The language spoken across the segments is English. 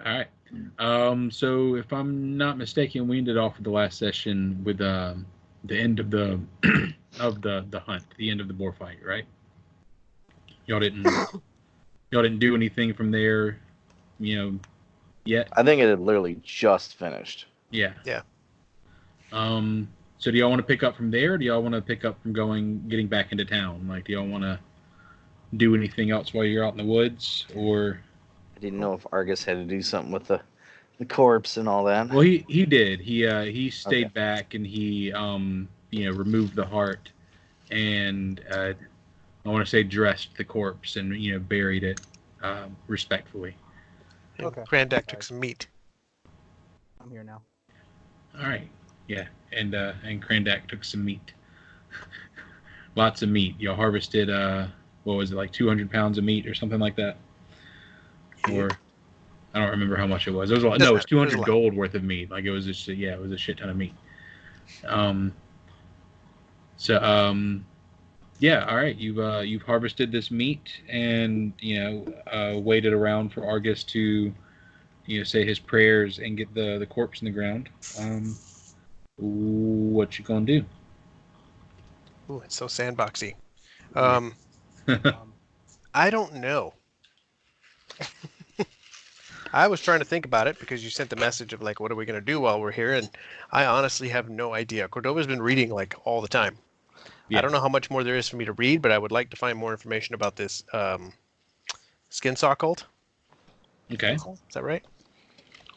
All right. So if I'm not mistaken, we ended off with the last session with the end of the of the hunt, the end of the boar fight, right? Y'all didn't y'all didn't do anything from there, you know, yet. I think it had literally just finished. Yeah. Yeah. So do y'all want to pick up from there? Or do y'all want to pick up from getting back into town? Like, do y'all want to do anything else while you're out in the woods, or? I didn't know if Argus had to do something with the corpse and all that. Well, he did. He stayed Okay. back and he removed the heart and I want to say dressed the corpse and buried it respectfully. And Okay. Grandak Okay. took some meat. I'm here now. All right, yeah, and Krandak took some meat, lots of meat. Y'all harvested what was it, like 200 pounds of meat or something like that, or I don't remember how much it was. It was a lot. No, it was 200 gold worth of meat. Like it was just it was a shit ton of meat. Yeah, all right. You've harvested this meat and waited around for Argus to say his prayers and get the corpse in the ground. What you gonna do? Ooh, it's so sandboxy. Um, I don't know. I was trying to think about it because you sent the message of like, what are we going to do while we're here? And I honestly have no idea. Cordova's been reading like all the time. Yeah. I don't know how much more there is for me to read, but I would like to find more information about this skin saw cult. Okay. Is that right?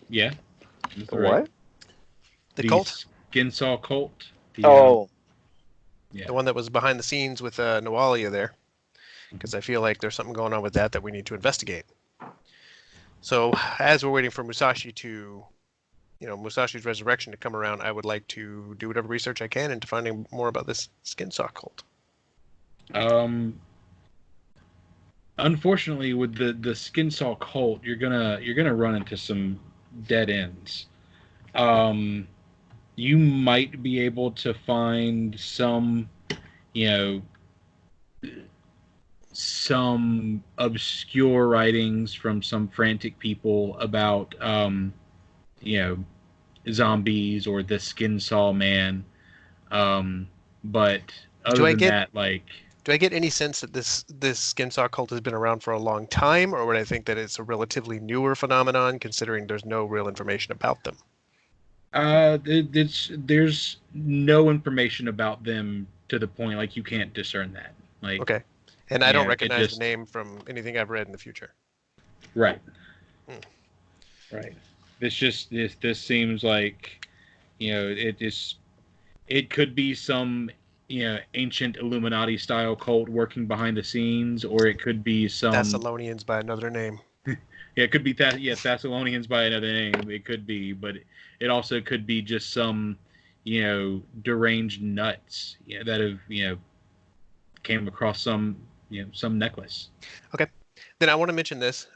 Yeah. The what? The cult? Skin saw cult. Yeah. The one that was behind the scenes with Noalia there. Because I feel like there's something going on with that we need to investigate. So as we're waiting for Musashi's resurrection to come around, I would like to do whatever research I can into finding more about this skin saw cult. Unfortunately, with the skin saw cult, you're gonna run into some dead ends. You might be able to find some, some obscure writings from some frantic people about, zombies or the skin saw man. But other than that, like, do I get any sense that this skin saw cult has been around for a long time, or would I think that it's a relatively newer phenomenon, considering there's no real information about them? There's no information about them to the point like you can't discern that. Like, okay, and I don't recognize the name from anything I've read in the future. Right. Right. This seems like, it could be some ancient Illuminati style cult working behind the scenes, or it could be some Thessalonians by another name. Yeah, it could be Thessalonians by another name. It could be, but it also could be just some, deranged nuts that have, came across some necklace. Okay. Then I want to mention this,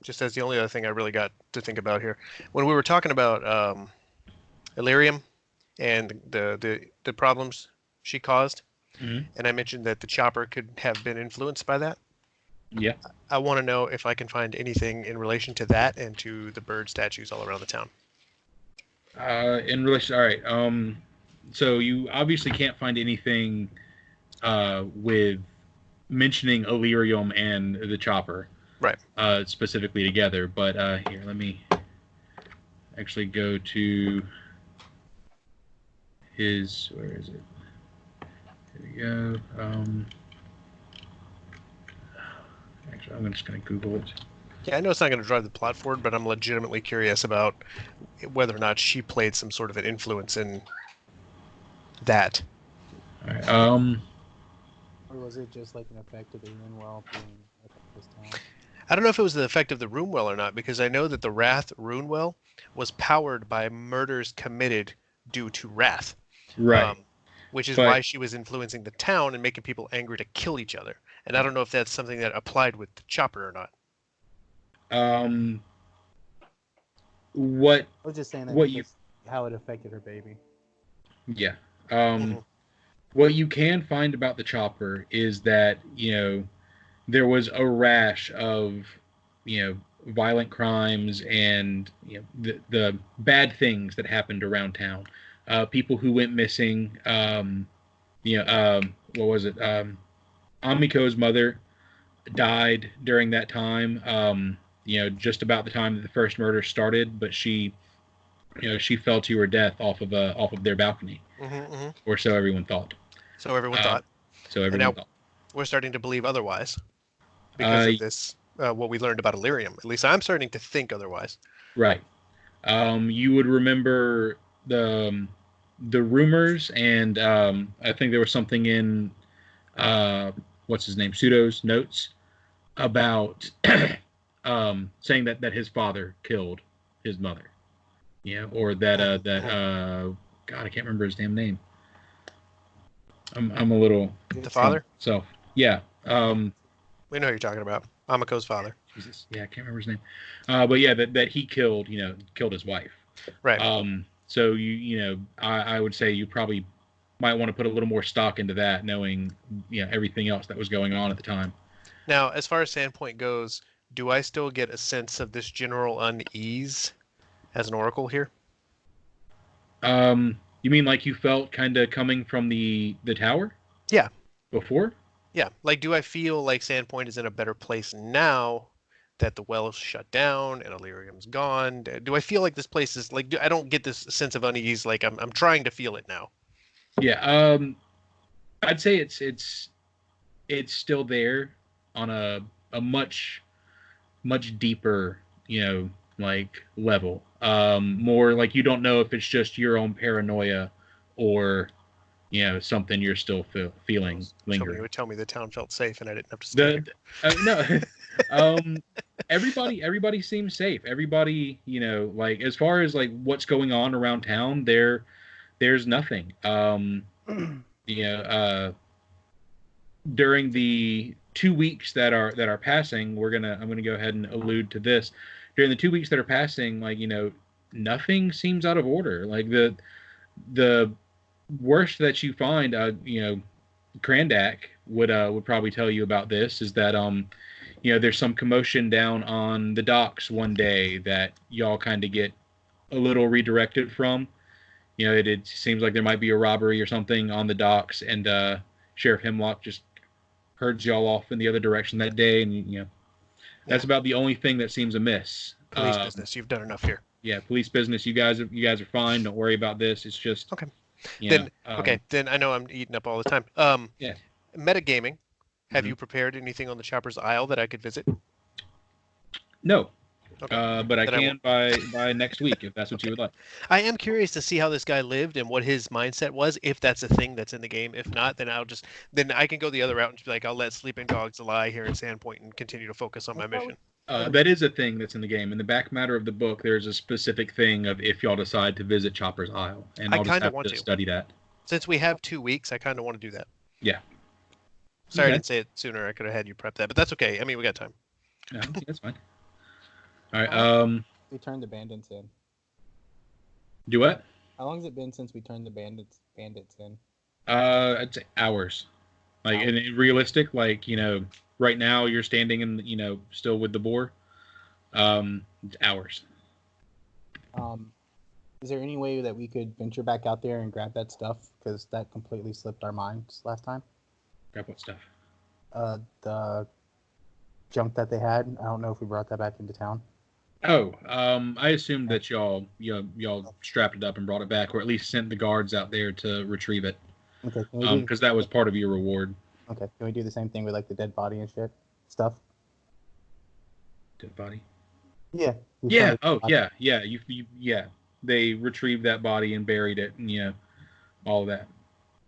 just as the only other thing I really got to think about here. When we were talking about Illyrium and the problems she caused, and I mentioned that the chopper could have been influenced by that. Yeah. I want to know if I can find anything in relation to that and to the bird statues all around the town. In relation, all right. So you obviously can't find anything with mentioning Illyrium and the chopper, right? Specifically together. But here, let me actually go to his. Where is it? Here we go. Actually, I'm just going to Google it. Yeah, I know it's not going to drive the plot forward, but I'm legitimately curious about whether or not she played some sort of an influence in that. All right. Or was it just like an effect of the Runewell being at this town? I don't know if it was the effect of the Runewell or not, because I know that the Wrath Runewell was powered by murders committed due to wrath. Right. Which is why she was influencing the town and making people angry to kill each other. And I don't know if that's something that applied with the chopper or not. What? I was just saying that how it affected her baby. Yeah. What you can find about the chopper is that there was a rash of violent crimes and the bad things that happened around town. People who went missing. What was it? Amiko's mother died during that time. Just about the time that the first murder started, but she fell to her death off of their balcony, or so everyone thought. So everyone thought. So everyone thought. We're starting to believe otherwise because of this. What we learned about Illyrium. At least I'm starting to think otherwise. Right. You would remember the rumors, and I think there was something in what's his name, Pseudo's notes about saying that his father killed his mother. Or that God, I can't remember his damn name. I'm a little the father. So yeah. We know who you're talking about. Amiko's father. Jesus. Yeah, I can't remember his name. But yeah, that he killed his wife. Right. So I would say you probably might want to put a little more stock into that, knowing everything else that was going on at the time. Now, as far as Sandpoint goes, do I still get a sense of this general unease as an oracle here? You mean like you felt kind of coming from the tower? Yeah. Before? Yeah. Like, do I feel like Sandpoint is in a better place now that the well is shut down and Illyrium's gone? Do I feel like this place is like? I don't get this sense of unease. Like I'm trying to feel it now. Yeah. I'd say it's still there on a much deeper like level. More like you don't know if it's just your own paranoia or something you're still feeling lingering. You would tell me the town felt safe and I didn't have to stay here. No. Everybody seems safe. Everybody, like as far as like what's going on around town, there's nothing. During the 2 weeks that are passing, I'm gonna go ahead and allude to this. During the 2 weeks that are passing, like nothing seems out of order. Like the worst that you find, Krandak would probably tell you about this is that there's some commotion down on the docks one day that y'all kind of get a little redirected from. It seems like there might be a robbery or something on the docks, and Sheriff Hemlock just herds y'all off in the other direction that day, and that's about the only thing that seems amiss. Police business. You've done enough here. Yeah, police business. You guys are fine. Don't worry about this. It's just okay. Then I know I'm eating up all the time. Yeah. Metagaming. Have you prepared anything on the Chopper's Isle that I could visit? No. Okay. But I can by next week if that's what you would like. I am curious to see how this guy lived and what his mindset was, if that's a thing that's in the game. If not, then then I can go the other route and just be like, I'll let sleeping dogs lie here in Sandpoint and continue to focus on my mission. That is a thing that's in the game. In the back matter of the book, there's a specific thing of if y'all decide to visit Chopper's Isle, and I'll just have to study that. Since we have 2 weeks, I kind of want to do that. Yeah. Sorry I didn't say it sooner. I could have had you prep that, but that's okay. I mean, we got time. No, that's fine. All right. We turned the bandits in. Do what? How long has it been since we turned the bandits in? I'd say hours. Like, and realistic, like, right now you're standing in, still with the boar. It's hours. Is there any way that we could venture back out there and grab that stuff? Because that completely slipped our minds last time. Grab what stuff? The junk that they had. I don't know if we brought that back into town. Oh, I assumed that y'all strapped it up and brought it back, or at least sent the guards out there to retrieve it. Okay. Because that was part of your reward. Okay. Can we do the same thing with like the dead body and shit stuff? Dead body? Yeah. Yeah. Oh, yeah. Yeah. Yeah. They retrieved that body and buried it, and all of that.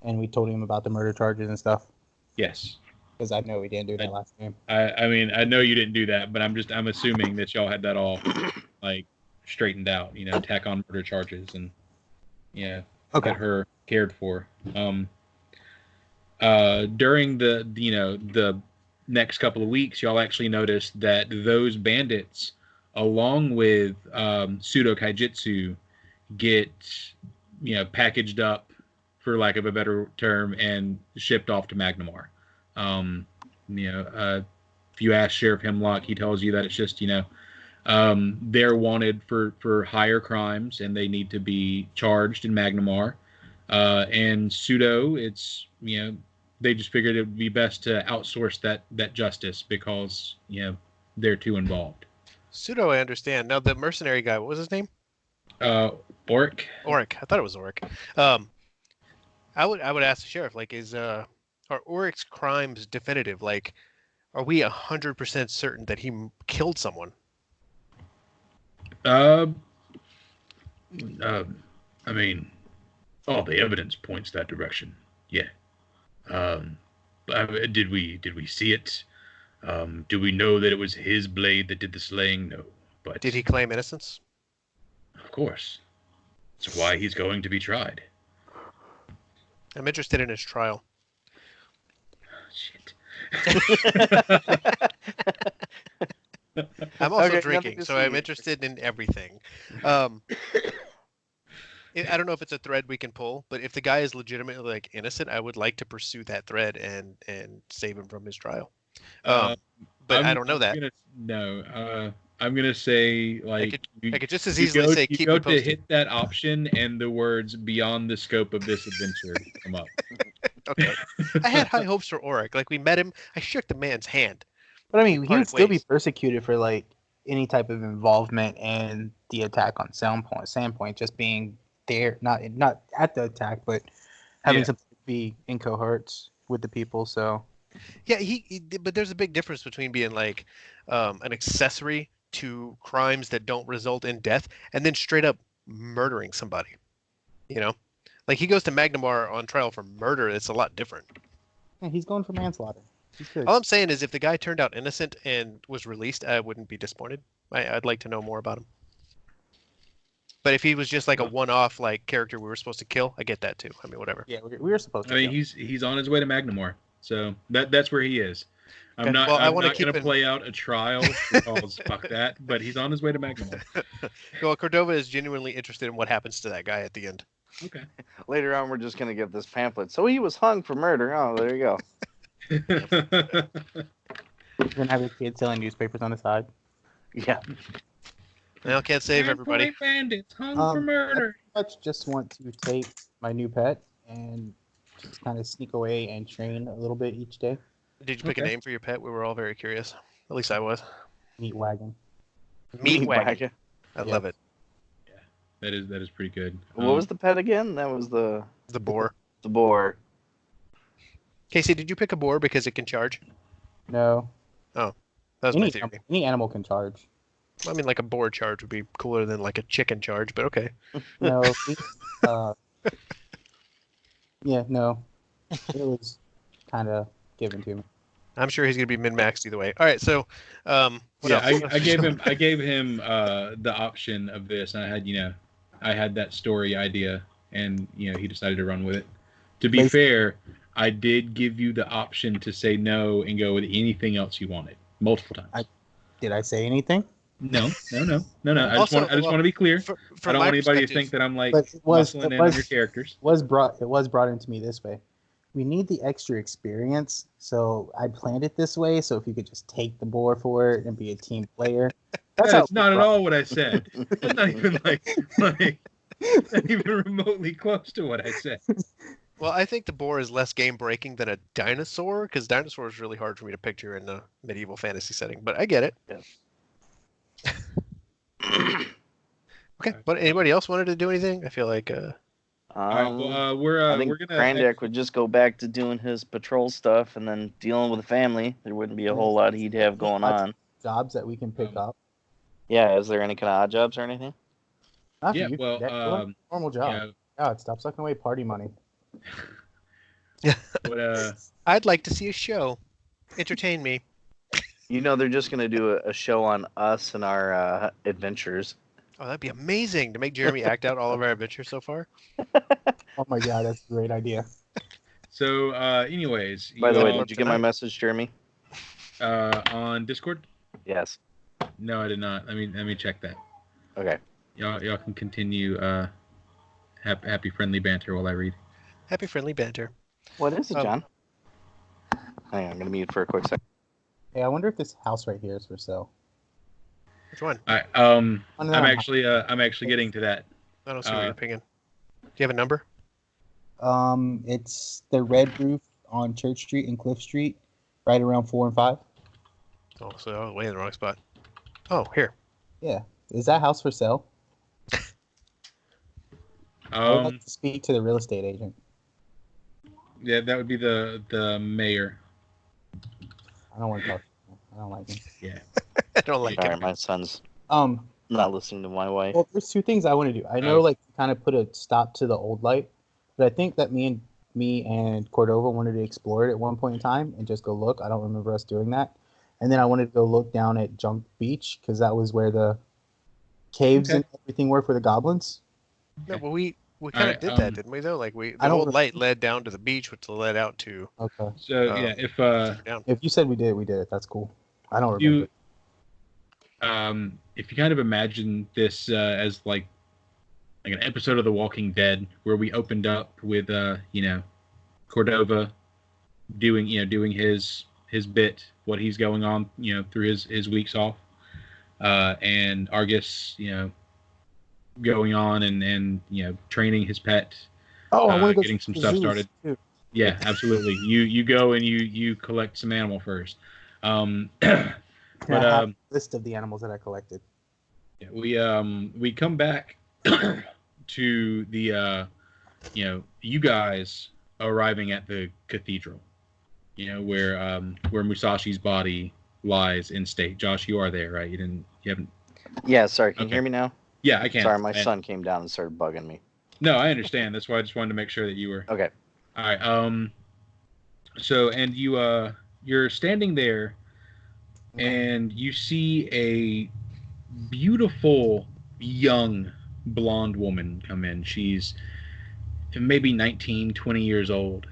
And we told him about the murder charges and stuff. Yes. Because I know we didn't do that last game. I mean, I know you didn't do that, but I'm assuming that y'all had that all like straightened out. Attack on murder charges and get her cared for. During the next couple of weeks, y'all actually noticed that those bandits, along with pseudo kaijitsu, get packaged up, for lack of a better term, and shipped off to Magnamar. if you ask Sheriff Hemlock, he tells you that it's just, they're wanted for higher crimes and they need to be charged in Magnamar. And Pseudo, it's, they just figured it would be best to outsource that justice because, they're too involved. Pseudo, I understand. Now, the mercenary guy, what was his name? Oric. Oric. I thought it was Oric. I would ask the sheriff, like, are Oric's crimes definitive? Like, are we 100% certain that he killed someone? I mean, all the evidence points that direction. Yeah. Did we see it? Do we know that it was his blade that did the slaying? No. But did he claim innocence? Of course. That's why he's going to be tried. I'm interested in his trial. Shit. I'm also Okay, drinking, so I'm interested in everything. I don't know if it's a thread we can pull, but if the guy is legitimately like innocent, I would like to pursue that thread and save him from his trial. But I don't know that. I'm gonna say I could just as easily say keep me posted. To hit that option and the words "beyond the scope of this adventure" come up. Okay. I had high hopes for Oric. Like, we met him. I shook the man's hand. But I mean, he Parted would still be ways. persecuted for like any type of involvement in the attack on Sandpoint, just being there, not at the attack, but having something to be in cohorts with the people. So Yeah, but there's a big difference between being like an accessory to crimes that don't result in death and then straight up murdering somebody. Like, he goes to Magnamar on trial for murder. It's a lot different. yeah, he's going for manslaughter. He's good. All I'm saying is if the guy turned out innocent and was released, I wouldn't be disappointed. I'd like to know more about him. But if he was just like a one-off like character we were supposed to kill, I get that too. I mean, whatever. Yeah, we were supposed to. I mean, he's on his way to Magnamar, so that's where he is. I'm Okay. not. Well, I'm not going to play out a trial because fuck that. But he's on his way to Magnamar. Well, Cordova is genuinely interested in what happens to that guy at the end. Okay. Later on, we're just going to get this pamphlet. So he was hung for murder. Oh, there you go. You're gonna have your kid selling newspapers on the side. Yeah. Well, can't save everybody. Bandits hung for murder. I just want to take my new pet and just kind of sneak away and train a little bit each day. Did you pick a name for your pet? We were all very curious. At least I was. Meat wagon. Meat wagon. I love it. That is pretty good. What was the pet again? That was the boar. The boar. Casey, did you pick a boar because it can charge? No. Oh, that was my theory. Any animal can charge. I mean, like a boar charge would be cooler than like a chicken charge, but okay. No. Yeah, no. It was kind of given to me. I'm sure he's gonna be min-maxed either way. All right, so what else? I gave him the option of this, and I had that story idea, and he decided to run with it. To be fair, I did give you the option to say no and go with anything else you wanted multiple times. Did I say anything? No. I just Also, want to be clear. From I don't my want anybody to perspective- think that I'm like But muscling in on your characters. It was brought into me this way. We need the extra experience, so I planned it this way. So if you could just take the boar for it and be a team player, That's not at all what I said. That's not even like not even remotely close to what I said. Well, I think the boar is less game breaking than a dinosaur, because dinosaur is really hard for me to picture in a medieval fantasy setting. But I get it. Yeah. Okay, but anybody else wanted to do anything? I feel like All right, well, we're I think gonna Grandak would just go back to doing his patrol stuff and then dealing with the family. There wouldn't be a whole lot he'd have going on. jobs that we can pick up. Yeah, is there any kind of odd jobs or anything? Not for Yeah, you, well, Jack. Normal job. God, stop sucking away party money. But I'd like to see a show. Entertain me. You know, they're just going to do a show on us and our adventures. Oh, that'd be amazing to make Jeremy act out all of our adventures so far. Oh my God, that's a great idea. so anyways, By the way, all did you get my message, Jeremy? on Discord? Yes. No, I did not. Let me check that. Okay. Y'all can continue happy friendly banter while I read. Happy friendly banter. What is it, John? Hang on, I'm going to mute for a quick second. Hey, I wonder if this house right here is for sale. Which one? I'm One that I'm actually getting to that. I don't see what you're pinging. Do you have a number? It's the red roof on Church Street and Cliff Street, right around 4 and 5. Oh, so I was way in the wrong spot. Oh, here. Yeah, is that house for sale? I would like to speak to the real estate agent. Yeah, that would be the mayor. I don't want to talk. I don't like him. Yeah. I don't like Sorry, it. my son's Um, not listening to my wife. well, there's two things I want to do. I know, like, kind of put a stop to the old light, but I think that me and Cordova wanted to explore it at one point in time and just go look. I don't remember us doing that. And then I wanted to go look down at Junk Beach because that was where the caves and everything were for the goblins. No, but we kind of did that, didn't we? Though, like the old light led down to the beach, which led out to. Okay. So yeah, if you said we did it. That's cool. I don't remember. If you kind of imagine this as like an episode of The Walking Dead, where we opened up with Cordova doing his bit, what he's going on through his weeks off, and Argus going on and training his pet. I want to go getting some stuff started. Too. Yeah, absolutely. You go and you collect some animal first. But I have a list of the animals that I collected. Yeah, we come back to the you guys arriving at the cathedral, where Musashi's body lies in state. Josh, you are there, right? You haven't. Yeah, sorry. Can you hear me now? Yeah, I can. Sorry, my son came down and started bugging me. No, I understand. That's why I just wanted to make sure that you were okay. All right. So and you're standing there, and you see a beautiful young blonde woman come in. She's maybe 19, 20 years old.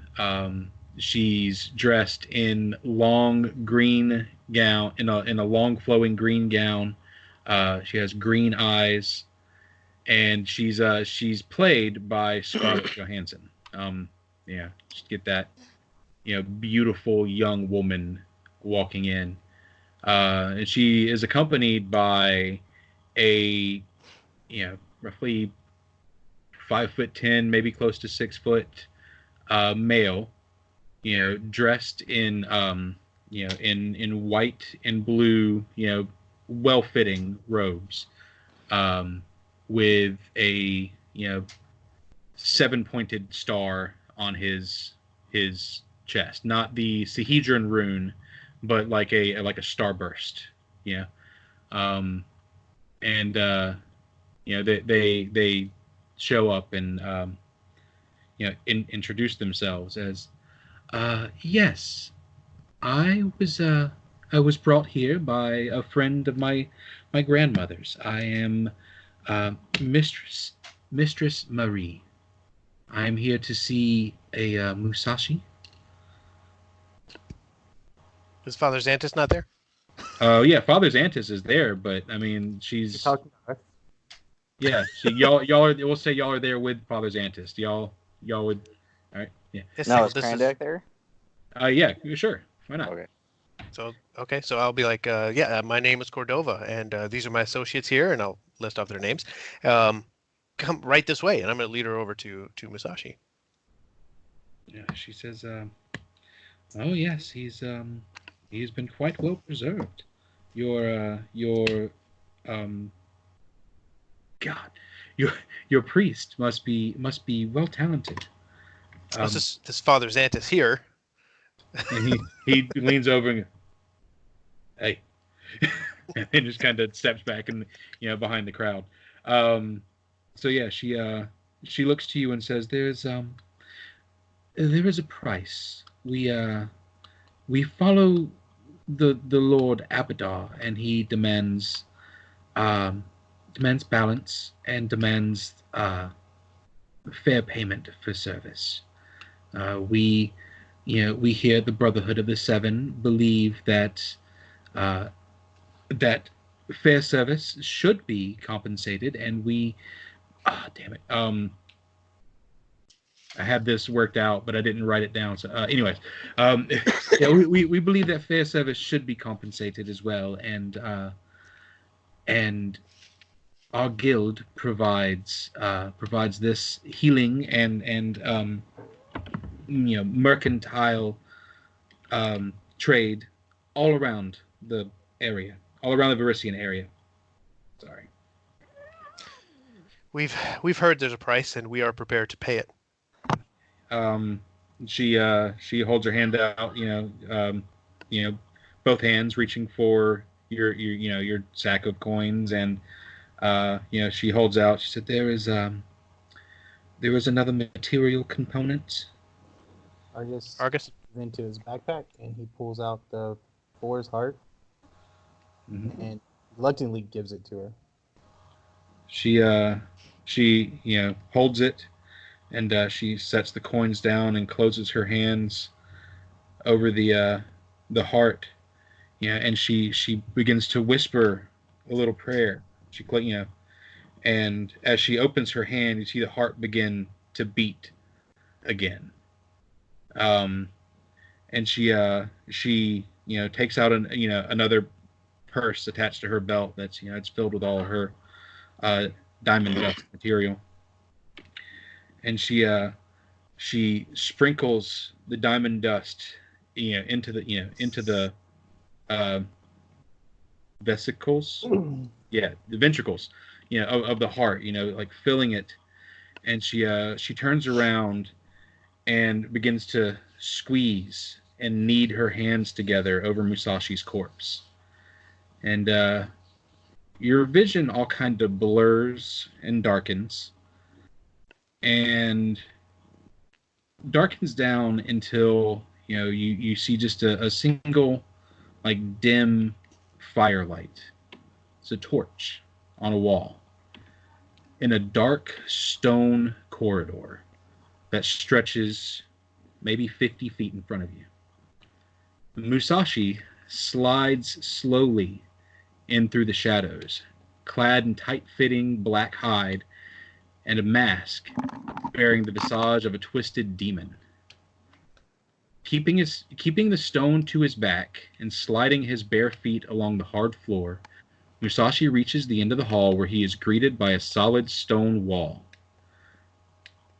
She's dressed in long green gown, in a long flowing green gown. She has green eyes, and she's played by Scarlett Johansson. Just get that, beautiful young woman walking in. And she is accompanied by a, roughly 5'10", maybe close to 6 foot, male, dressed in, in white and blue, well-fitting robes, with a, 7-pointed star on his chest, not the Sahedron rune, but like a starburst, they show up and introduce themselves as, yes, I was brought here by a friend of my grandmother's. I am Mistress Marie. I'm here to see a Musashi. Is Father Xantus not there? Yeah, Father Xantus is there, but I mean, she's talking about. Yeah, y'all are. We'll say y'all are there with Father Xantus. Y'all would. All right. Yeah. Now is Krandak there? Yeah, sure. Why not? Okay. So I'll be like, my name is Cordova, and these are my associates here, and I'll list off their names. Come right this way, and I'm going to lead her over to Musashi. Yeah, she says, "Oh yes, he's been quite well preserved. Your priest must be well talented." This Father Xantus here. And he leans over and, hey, and just kind of steps back and behind the crowd. So yeah, she looks to you and says, there is a price. We follow the Lord Abadar, and he demands balance and demands fair payment for service. We here at the Brotherhood of the Seven believe that that fair service should be compensated, and we damn it. I had this worked out, but I didn't write it down. So, anyways, yeah, we believe that fair service should be compensated as well, and our guild provides this healing and mercantile trade all around the area, all around the Verissian area. Sorry. We've heard there's a price, and we are prepared to pay it. She holds her hand out, both hands reaching for your sack of coins, and she holds out. She said, there is another material component. Argus Argus? into his backpack, and he pulls out the boar's heart, and reluctantly gives it to her. She holds it, and she sets the coins down and closes her hands over the heart, and she begins to whisper a little prayer. And as she opens her hand, you see the heart begin to beat again. And she takes out another purse attached to her belt that's it's filled with all of her diamond dust material, and she sprinkles the diamond dust into the vesicles, the ventricles of the heart, like filling it, and she turns around and begins to squeeze and knead her hands together over Musashi's corpse. And your vision all kind of blurs and darkens. And darkens down until, you see just a single, like, dim firelight. It's a torch on a wall in a dark stone corridor that stretches maybe 50 feet in front of you. Musashi slides slowly in through the shadows, clad in tight-fitting black hide and a mask bearing the visage of a twisted demon. Keeping the stone to his back and sliding his bare feet along the hard floor, Musashi reaches the end of the hall where he is greeted by a solid stone wall.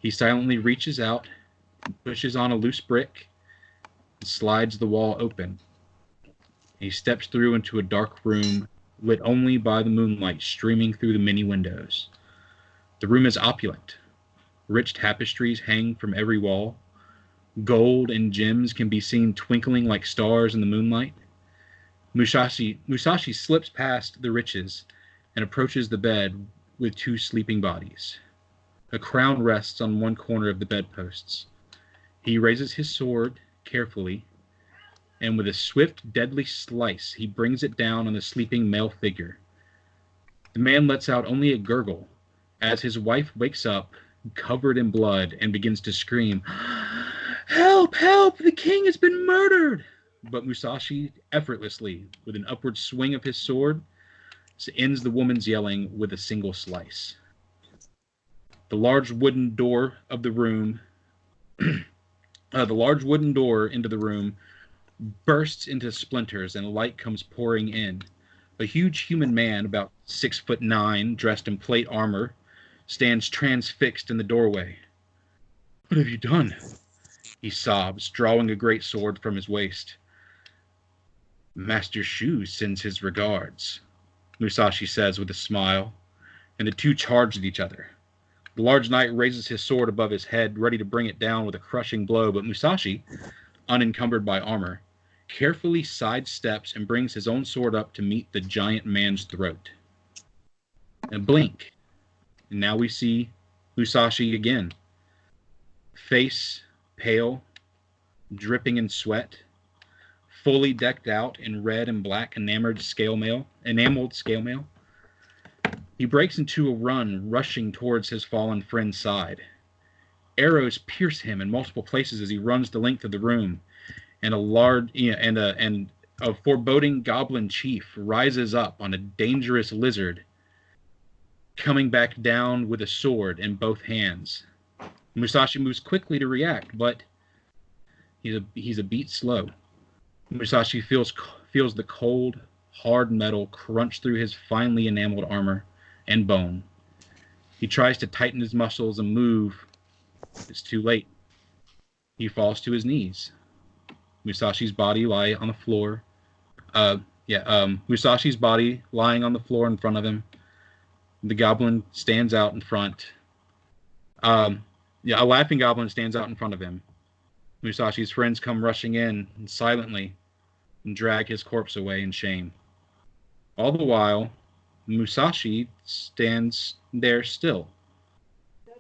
He silently reaches out, pushes on a loose brick, and slides the wall open. He steps through into a dark room lit only by the moonlight streaming through the many windows. The room is opulent. Rich tapestries hang from every wall. Gold and gems can be seen twinkling like stars in the moonlight. Musashi slips past the riches and approaches the bed with two sleeping bodies. A crown rests on one corner of the bedposts. He raises his sword carefully, and with a swift, deadly slice, he brings it down on the sleeping male figure. The man lets out only a gurgle as his wife wakes up, covered in blood, and begins to scream, "Help! Help! The king has been murdered!" But Musashi, effortlessly, with an upward swing of his sword, ends the woman's yelling with a single slice. The large wooden door of the room, the large wooden door into the room bursts into splinters and light comes pouring in. A huge human man, about 6'9", dressed in plate armor, stands transfixed in the doorway. "What have you done?" he sobs, drawing a great sword from his waist. "Master Shu sends his regards," Musashi says with a smile, and the two charge at each other. The large knight raises his sword above his head, ready to bring it down with a crushing blow, but Musashi, unencumbered by armor, carefully sidesteps and brings his own sword up to meet the giant man's throat. And blink, and now we see Musashi again. Face pale, dripping in sweat, fully decked out in red and black enameled scale mail. He breaks into a run, rushing towards his fallen friend's side. Arrows pierce him in multiple places as he runs the length of the room, and a foreboding goblin chief rises up on a dangerous lizard, coming back down with a sword in both hands. Musashi moves quickly to react, but he's a beat slow. Musashi feels the cold, hard metal crunch through his finely enameled armor and bone. He tries to tighten his muscles and move. It's too late. He falls to his knees. Musashi's body lie on the floor. Musashi's body lying on the floor in front of him. The goblin stands out in front. A laughing goblin stands out in front of him. Musashi's friends come rushing in and silently and drag his corpse away in shame. All the while, Musashi stands there still,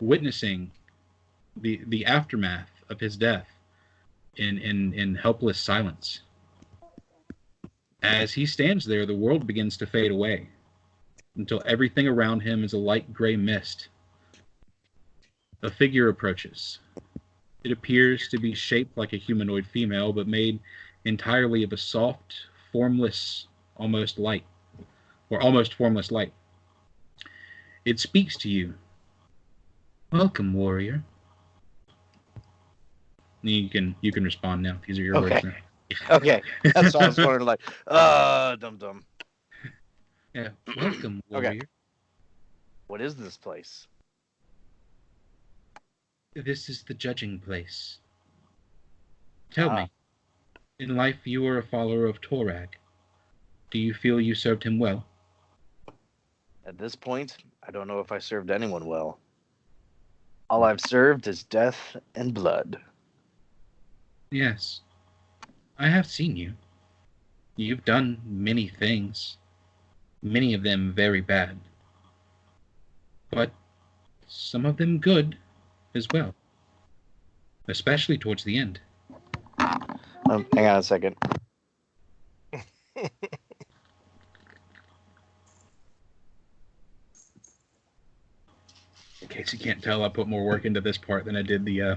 witnessing the aftermath of his death in helpless silence. As he stands there, the world begins to fade away until everything around him is a light gray mist. A figure approaches. It appears to be shaped like a humanoid female, but made entirely of a soft, formless, almost formless light. It speaks to you. Welcome, warrior. You can respond now. These are your words now. Okay. That's what I was wondering, like, dum-dum. Yeah. Welcome, warrior. Okay. What is this place? This is the judging place. Tell me, in life you were a follower of Torag. Do you feel you served him well? At this point, I don't know if I served anyone well. All I've served is death and blood. Yes. I have seen you. You've done many things. Many of them very bad. But some of them good as well. Especially towards the end. Hang on a second. In case you can't tell, I put more work into this part than I did the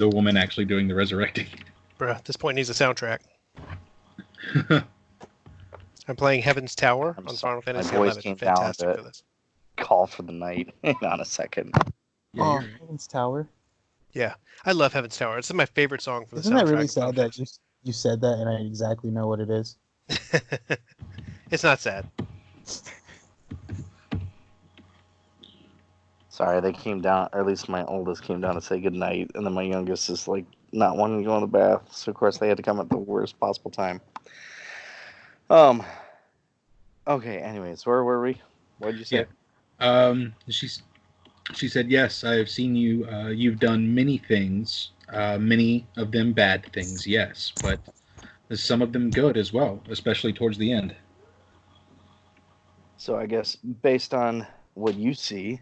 woman actually doing the resurrecting. Bruh, this point needs a soundtrack. I'm playing Heaven's Tower on Final Fantasy voice XI. came down Fantastic a for bit. this. Call for the night. Hang on a second. Yeah, Oh, you're right. Heaven's Tower. Yeah, I love Heaven's Tower. It's my favorite song for the Isn't soundtrack. that really of sad Final that you said that and I exactly know what it is? Fantasy. It's not sad. Sorry, they came down, or at least my oldest came down to say goodnight, and then my youngest is like not wanting to go in the bath, so of course they had to come at the worst possible time. Okay, anyways, where were we? What did you say? Yeah. She said, yes, I have seen you. You've done many things, many of them bad things, yes, but some of them good as well, especially towards the end. So I guess based on what you see,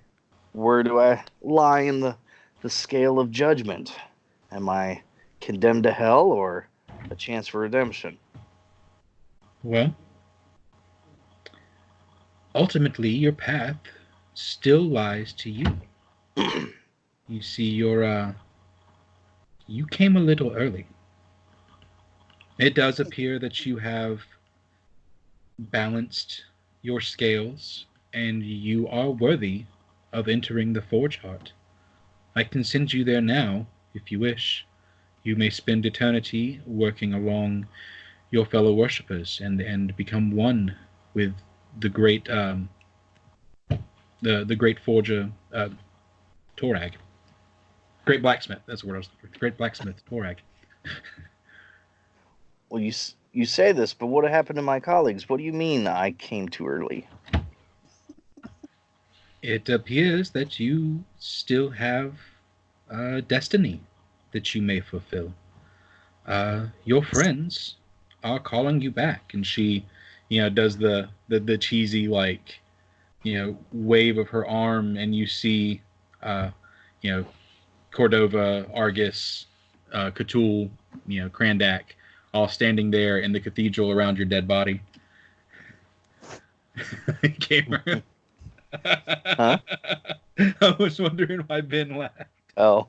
where do I lie in the scale of judgment? Am I condemned to hell or a chance for redemption? Well, ultimately, your path still lies to you. You see, you came a little early. It does appear that you have balanced your scales, and you are worthy of entering the Forge Heart. I can send you there now, if you wish. You may spend eternity working along your fellow worshippers and become one with the great the great forger Torag. Great blacksmith, that's the word I was looking for. Great blacksmith Torag. Well, you say this, but what happened to my colleagues? What do you mean I came too early? It appears that you still have destiny that you may fulfill. Your friends are calling you back, and she, does the cheesy wave of her arm, and you see, Cordova, Argus, Cthulhu, Krandak, all standing there in the cathedral around your dead body. Gamer. Huh? I was wondering why Ben laughed. Oh.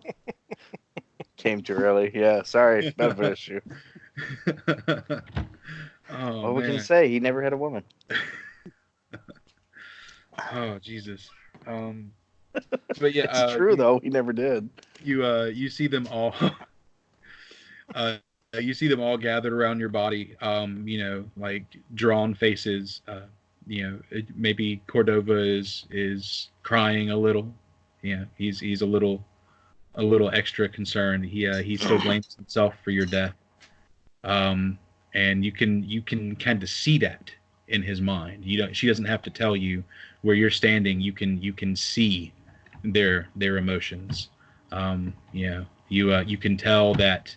Came too early. Yeah, sorry. Not an issue. Oh, What can you man. say? He never had a woman. Oh, Jesus. But yeah, It's true though. He never did. you see them all. You see them all gathered around your body. Like drawn faces. Maybe Cordova is crying a little. Yeah, he's a little extra concerned. He still blames himself for your death. And you can kind of see that in his mind. She doesn't have to tell you where you're standing. You can see their emotions. You can tell that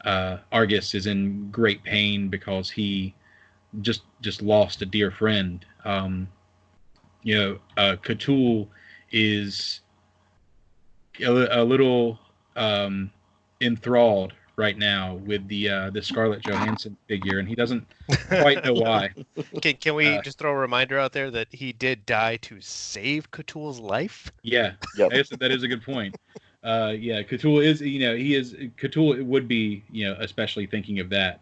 Argus is in great pain because he just lost a dear friend. Cthulhu is a little enthralled right now with the Scarlett Johansson figure, and he doesn't quite know why. Can we just throw a reminder out there that he did die to save Cthulhu's life? Yeah, Yep. I guess that is a good point. Cthulhu is, Cthulhu would be, especially thinking of that,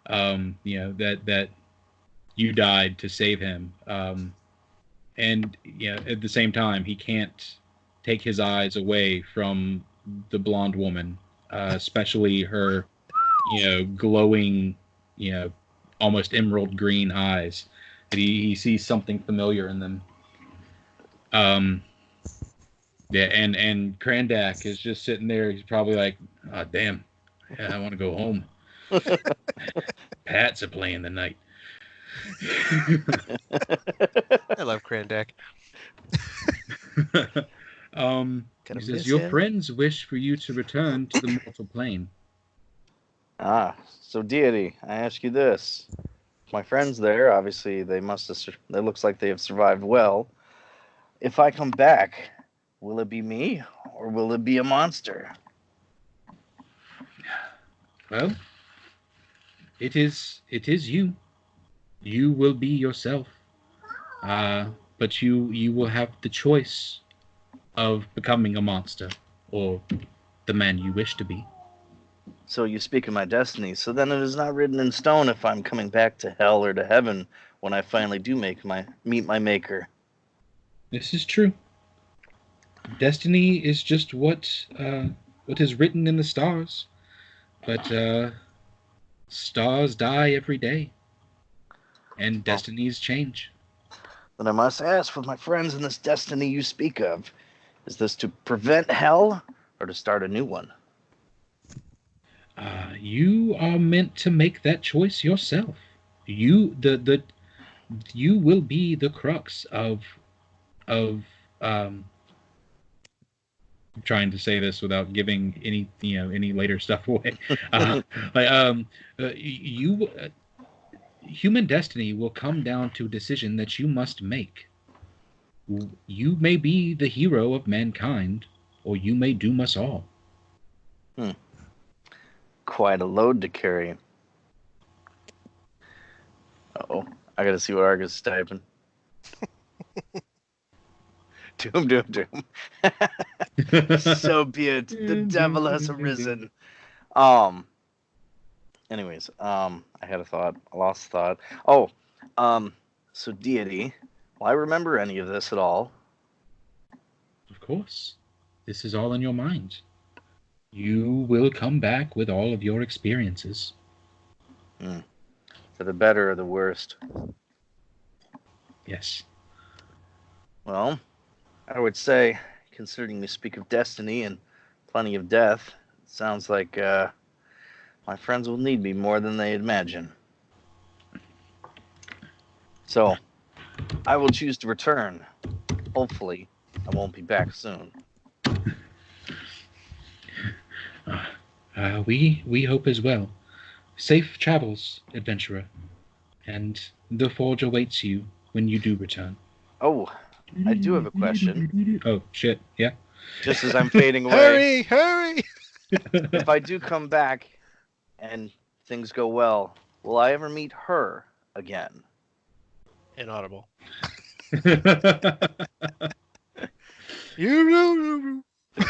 that you died to save him. And at the same time, he can't take his eyes away from the blonde woman, especially her, glowing, almost emerald green eyes. He sees something familiar in them. And Krandak is just sitting there. He's probably like, "Oh, damn, yeah, I want to go home." Pats are playing the night. I love Krandak. He says, "Your friends wish for you to return to the mortal plane." So deity, I ask you this: my friends there, obviously, they must have. It looks like they have survived well. If I come back, will it be me or will it be a monster? Well, it is you. You will be yourself. But you will have the choice of becoming a monster or the man you wish to be. So you speak of my destiny. So then it is not written in stone if I'm coming back to hell or to heaven when I finally do meet my maker. This is true. Destiny is just what is written in the stars. But stars die every day, and destinies change. Then I must ask, with my friends in this destiny you speak of, is this to prevent hell or to start a new one? You are meant to make that choice yourself. You will be the crux of I'm trying to say this without giving any later stuff away. Human destiny will come down to a decision that you must make. You may be the hero of mankind, or you may doom us all. Quite a load to carry. Uh-oh. I gotta see what Argus is typing. Doom. So be it. The devil has arisen. Anyways, I had a thought. I lost the thought. So deity, will I remember any of this at all? Of course. This is all in your mind. You will come back with all of your experiences. For the better or the worst? Yes. Well, I would say, considering we speak of destiny and plenty of death, it sounds like my friends will need me more than they imagine. So, I will choose to return. Hopefully, I won't be back soon. We hope as well. Safe travels, adventurer. And the forge awaits you when you do return. Oh, I do have a question. Oh, shit. Yeah. Just as I'm fading away. Hurry! If I do come back and things go well, will I ever meet her again? Inaudible. The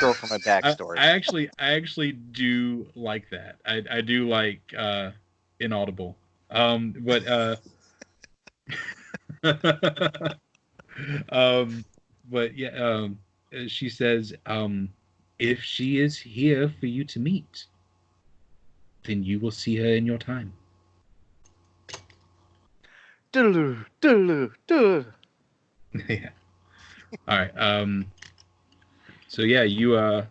girl from my backstory. I actually do like that. I do like inaudible. But yeah. she says, if she is here for you to meet, then you will see her in your time. Doodaloo, doodaloo, doodaloo. Yeah. All right. So yeah, you all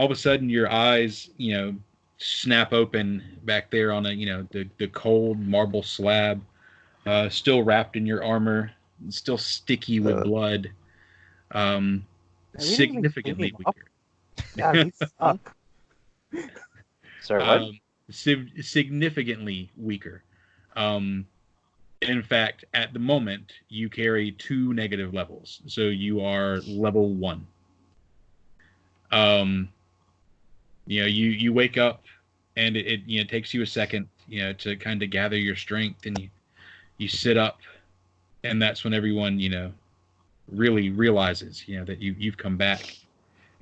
of a sudden your eyes, snap open back there on the cold marble slab, still wrapped in your armor, still sticky with blood, Have you even significantly cleaned him up? weaker. God, he suck. Sorry, what? Significantly weaker. In fact, at the moment, you carry 2 negative levels, so you are level 1. You wake up, and it takes you a second, to kind of gather your strength, and you sit up, and that's when everyone, really realizes, that you've come back.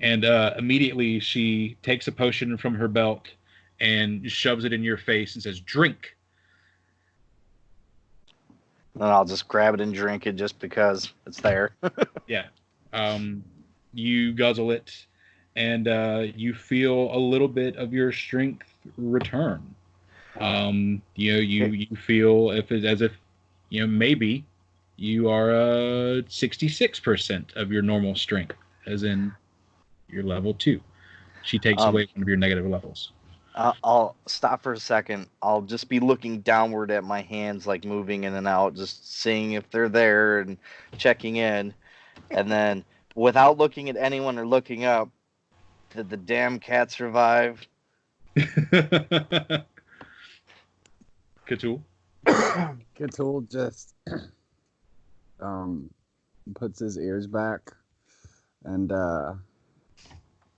And immediately she takes a potion from her belt and shoves it in your face and says, "Drink." Then I'll just grab it and drink it just because it's there. Yeah. You guzzle it, and you feel a little bit of your strength return. You feel as if maybe you are 66% of your normal strength, as in you're level 2. She takes away one of your negative levels. I'll stop for a second. I'll just be looking downward at my hands, like moving in and out, just seeing if they're there and checking in. And then, without looking at anyone or looking up, did the damn cat survive? Cthulhu? Cthulhu just puts his ears back and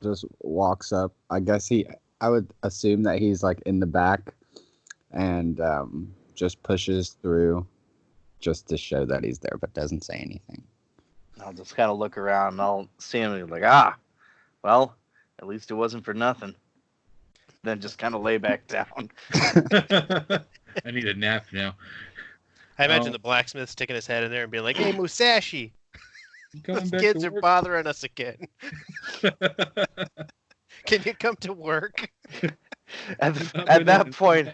just walks up. I guess I would assume that he's like in the back and just pushes through just to show that he's there, but doesn't say anything. I'll just kind of look around and I'll see him and be like, well, at least it wasn't for nothing. Then just kind of lay back down. I need a nap now. I imagine the blacksmith sticking his head in there and being like, "Hey, Musashi, those back kids to are work?" bothering us again. Can you come to work?" At that point,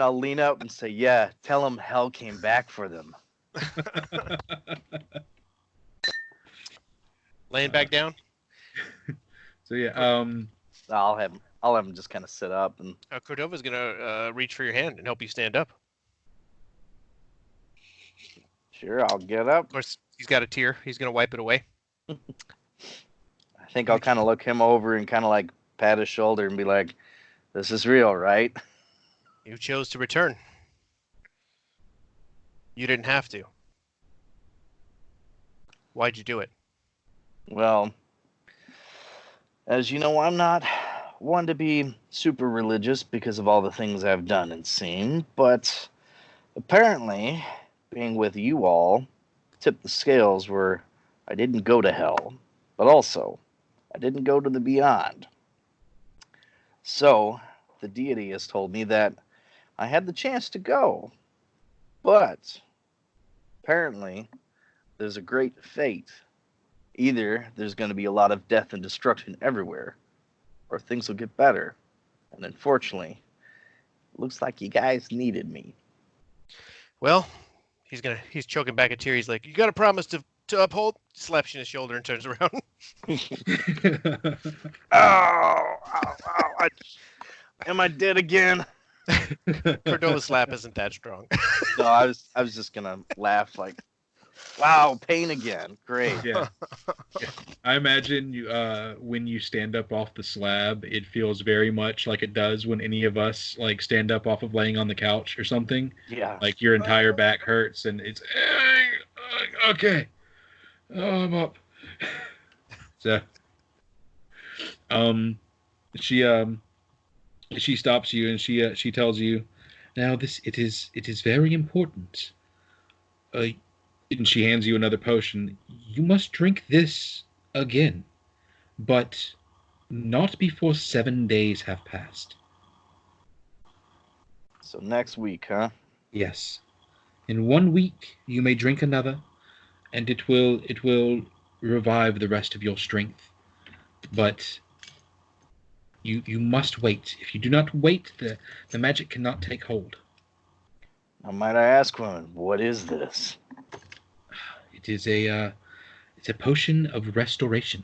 I'll lean up and say, "Yeah, tell them hell came back for them." Laying back down. So yeah, I'll have him just kind of sit up and. Cordova's gonna reach for your hand and help you stand up. Sure, I'll get up. Of course, he's got a tear. He's gonna wipe it away. I think I'll kind of look him over and kind of like pat his shoulder and be like, "This is real, right?" You chose to return. You didn't have to. Why'd you do it? Well, as you know, I'm not one to be super religious because of all the things I've done and seen, but apparently, being with you all tipped the scales where I didn't go to hell, but also I didn't go to the beyond. So, the deity has told me that I had the chance to go, but apparently there's a great fate. Either there's going to be a lot of death and destruction everywhere, or things will get better. And unfortunately, it looks like you guys needed me. Well, he's choking back a tear. He's like, "You got to promise to uphold." Slaps you in the shoulder and turns around. Am I dead again? Cordova's slap isn't that strong. No, I was just gonna laugh like, wow, pain again. Great. Yeah. I imagine you when you stand up off the slab, it feels very much like it does when any of us like stand up off of laying on the couch or something. Yeah. Like your entire back hurts and it's okay. Oh, I'm up. So she stops you and she tells you, "Now it is very important." And she hands you another potion. "You must drink this again, but not before 7 days have passed." So next week, huh? Yes. In 1 week, you may drink another, and it will revive the rest of your strength. But you must wait. If you do not wait, the magic cannot take hold. Now, might I ask, woman, what is this? It is it's a potion of restoration.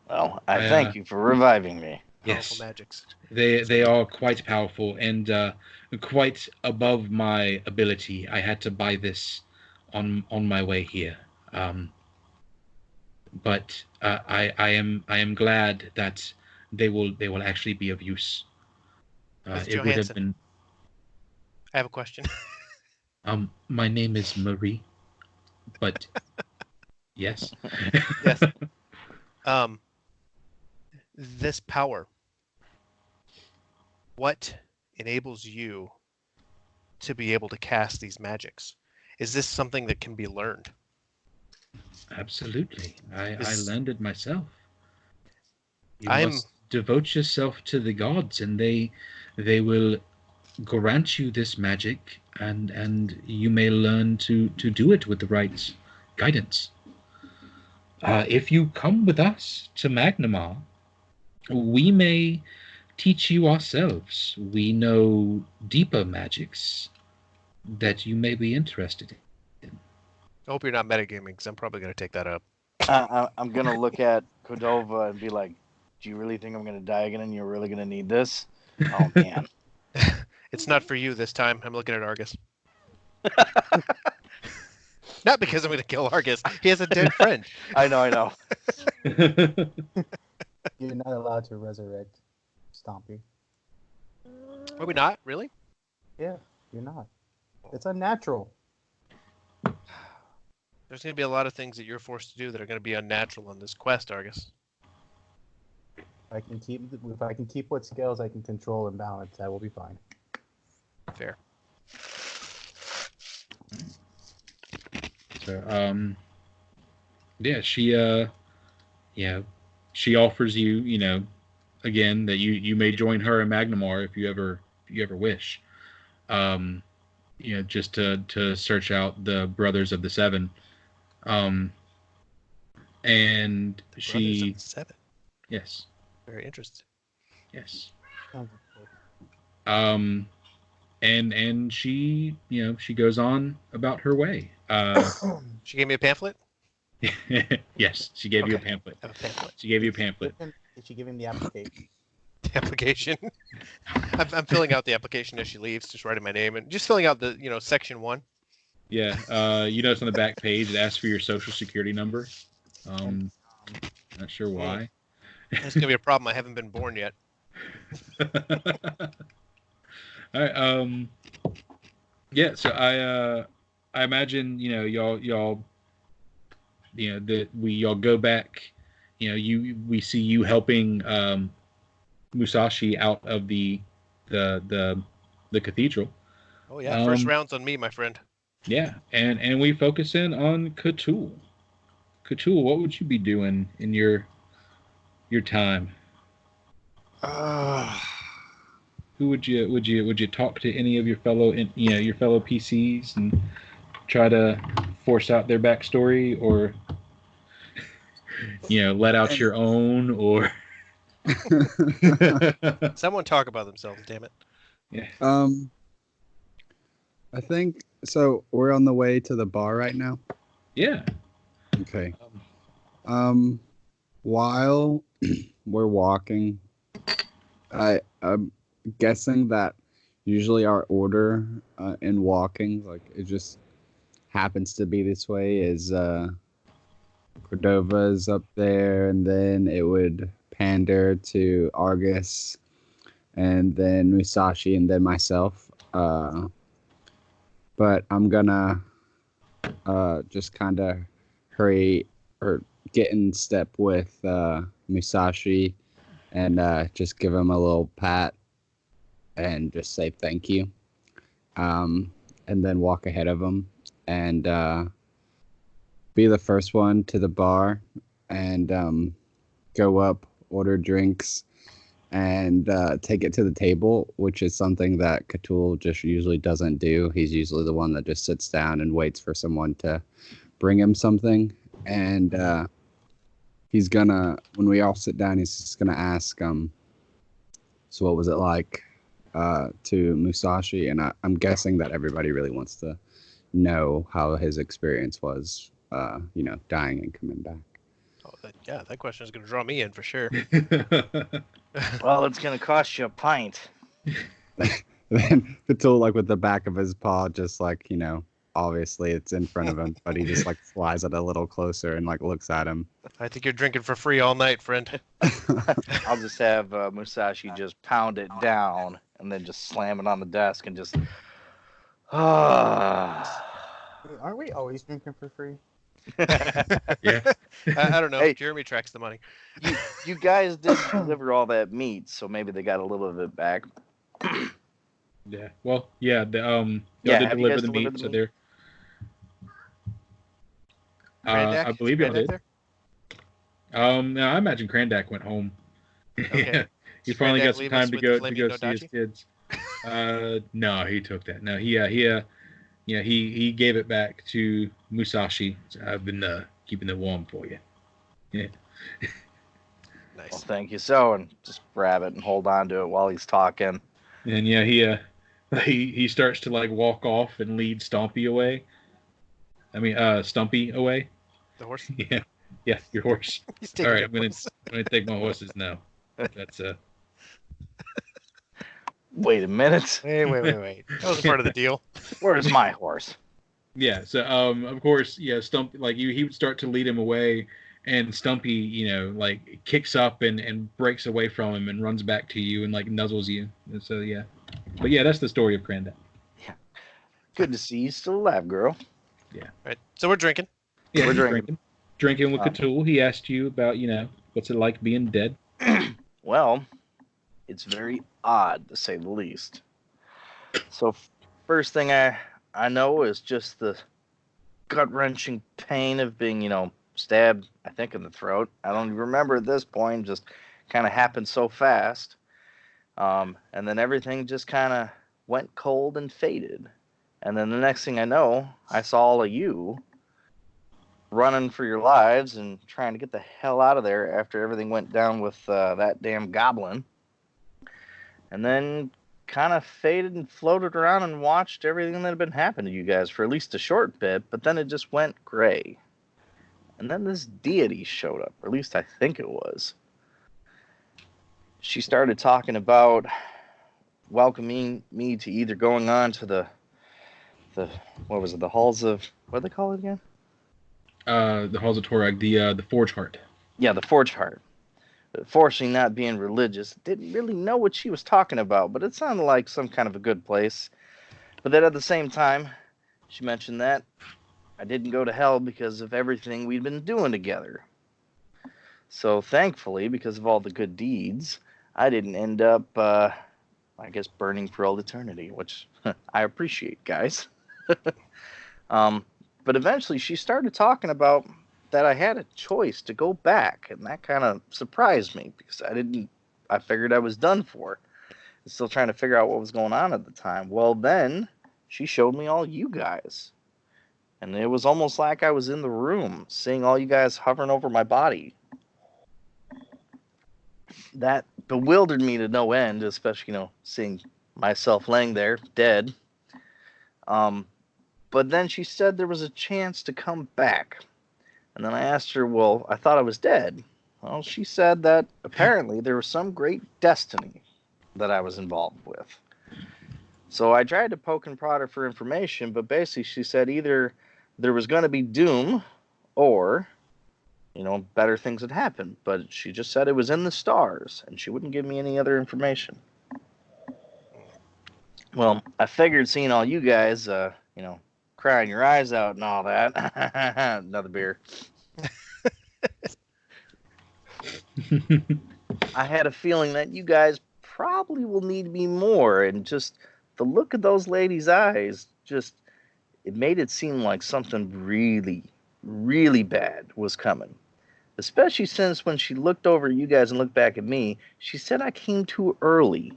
Well, I thank you for reviving me. Powerful Yes, magics. they are quite powerful and quite above my ability. I had to buy this on my way here. But I am glad that they will actually be of use. Miss It would have Johansson. been. I have a question. My name is Marie, but yes. Yes. This power, what enables you to be able to cast these magics? Is this something that can be learned? Absolutely. I Is- learned it myself. You I'm- must devote yourself to the gods, and they will grant you this magic, and you may learn to do it with the right guidance. If you come with us to Magnamar, we may teach you ourselves. We know deeper magics that you may be interested in. I hope you're not metagaming, because I'm probably going to take that up. I'm going to look at Cordova and be like, do you really think I'm going to die again and you're really going to need this? Oh, man. It's not for you this time. I'm looking at Argus. Not because I'm going to kill Argus. He has a dead friend. I know. You're not allowed to resurrect Stompy. Are we not? Really? Yeah, you're not. It's unnatural. There's going to be a lot of things that you're forced to do that are going to be unnatural on this quest, Argus. If I can keep what skills I can control and balance, I will be fine. Fair. So, yeah, she offers you, again, that you may join her in Magnamar if you ever wish. Just to search out the Brothers of the Seven. And Brothers of she, the Seven. yes, Very interesting. yes. Sounds good. And she, she goes on about her way. She gave me a pamphlet? Yes, she gave you a Okay. pamphlet. A pamphlet. She gave you a pamphlet. Did she give him the application? The application. I'm filling out the application as she leaves, just writing my name and just filling out the, section 1. Yeah, you notice on the back page it asks for your social security number. Not sure why. That's gonna be a problem. I haven't been born yet. All right. Yeah. So I imagine y'all that y'all go back. We see you helping Musashi out of the cathedral. Oh yeah, first round's on me, my friend. Yeah, and we focus in on Cthulhu. Cthulhu, what would you be doing in your time? Who would you talk to any of your fellow PCs and try to force out their backstory, or let out your own, or Someone talk about themselves, damn it. yeah. I think so. We're on the way to the bar right now. Yeah. Okay. While we're walking, I'm guessing that usually our order in walking, like it just happens to be this way, is Cordova's up there, and then it would pander to Argus, and then Musashi, and then myself. But I'm gonna just kind of hurry or get in step with Musashi and just give him a little pat and just say thank you. And then walk ahead of him and be the first one to the bar and go up, order drinks, and take it to the table, which is something that Cthulhu just usually doesn't do. He's usually the one that just sits down and waits for someone to bring him something. And he's gonna, when we all sit down, he's just gonna ask, so what was it like to Musashi? And I'm guessing that everybody really wants to know how his experience was, dying and coming back. Oh, that question is going to draw me in for sure. Well, it's gonna cost you a pint. Then Cthulhu, like with the back of his paw, just like, obviously it's in front of him, but he just like flies it a little closer and like looks at him. I think you're drinking for free all night, friend. I'll just have Musashi just pound it down and then just slam it on the desk and just. Aren't we always drinking for free? Yeah. I don't know. Hey. Jeremy tracks the money. You guys did deliver all that meat, so maybe they got a little of it back. Yeah. Well, yeah. They Yeah, did have you deliver guys the delivered meat, the so meat? they're. Grandak? I Is believe y'all Grandak did. there? No, I imagine Krandak went home. Okay. He Does finally Grandak got some leave time us to with go the see flaming his Nodachi? kids. No, he took that. No, he gave it back to Musashi. So I've been keeping it warm for you. Yeah. Well, Nice. thank you so, and just grab it and hold on to it while he's talking. And yeah, he starts to like walk off and lead Stumpy away. Stumpy away. The horse? Yeah, your horse. He's All taking right, your I'm gonna horse. take my horses now. That's Wait a minute. Wait. That was part of the deal. Where's my horse? yeah. So of course, yeah, Stumpy he would start to lead him away, and Stumpy, like kicks up and breaks away from him and runs back to you and like nuzzles you. And so yeah, but yeah, that's the story of Krandak. Good to see you still alive, girl. All right. So we're drinking. Yeah, We're he's drinking. Drinking with Um, Cthulhu. He asked you about what's it like being dead. Well, it's very odd to say the least. So, first thing I know is just the gut wrenching pain of being, stabbed, I think, in the throat. I don't even remember at this point, just kind of happened so fast. And then everything just kind of went cold and faded. And then the next thing I know, I saw all of you running for your lives and trying to get the hell out of there after everything went down with that damn goblin. And then kind of faded and floated around and watched everything that had been happening to you guys for at least a short bit, but then it just went gray. And then this deity showed up, or at least I think it was. She started talking about welcoming me to either going on to the what was it, the halls of, what do they call it again? The Halls of Torag, the Forge Heart. Yeah, the Forge Heart. Fortunately, not being religious, didn't really know what she was talking about, but it sounded like some kind of a good place. But then at the same time, she mentioned that I didn't go to hell because of everything we'd been doing together. So thankfully, because of all the good deeds, I didn't end up, I guess, burning for all eternity, which I appreciate, guys. But eventually she started talking about that I had a choice to go back, and that kind of surprised me because I figured I was done for. Still trying to figure out what was going on at the time. Well, then she showed me all you guys. And it was almost like I was in the room, seeing all you guys hovering over my body. That bewildered me to no end, especially, seeing myself laying there, dead. But then she said there was a chance to come back. And then I asked her, well, I thought I was dead. Well, she said that apparently there was some great destiny that I was involved with. So I tried to poke and prod her for information, but basically she said either there was going to be doom or, better things had happened. But she just said it was in the stars, and she wouldn't give me any other information. Well, I figured seeing all you guys, crying your eyes out and all that. Another beer. I had a feeling that you guys probably will need me more, and just the look of those ladies' eyes, it made it seem like something really, really bad was coming. Especially since when she looked over at you guys and looked back at me, she said I came too early.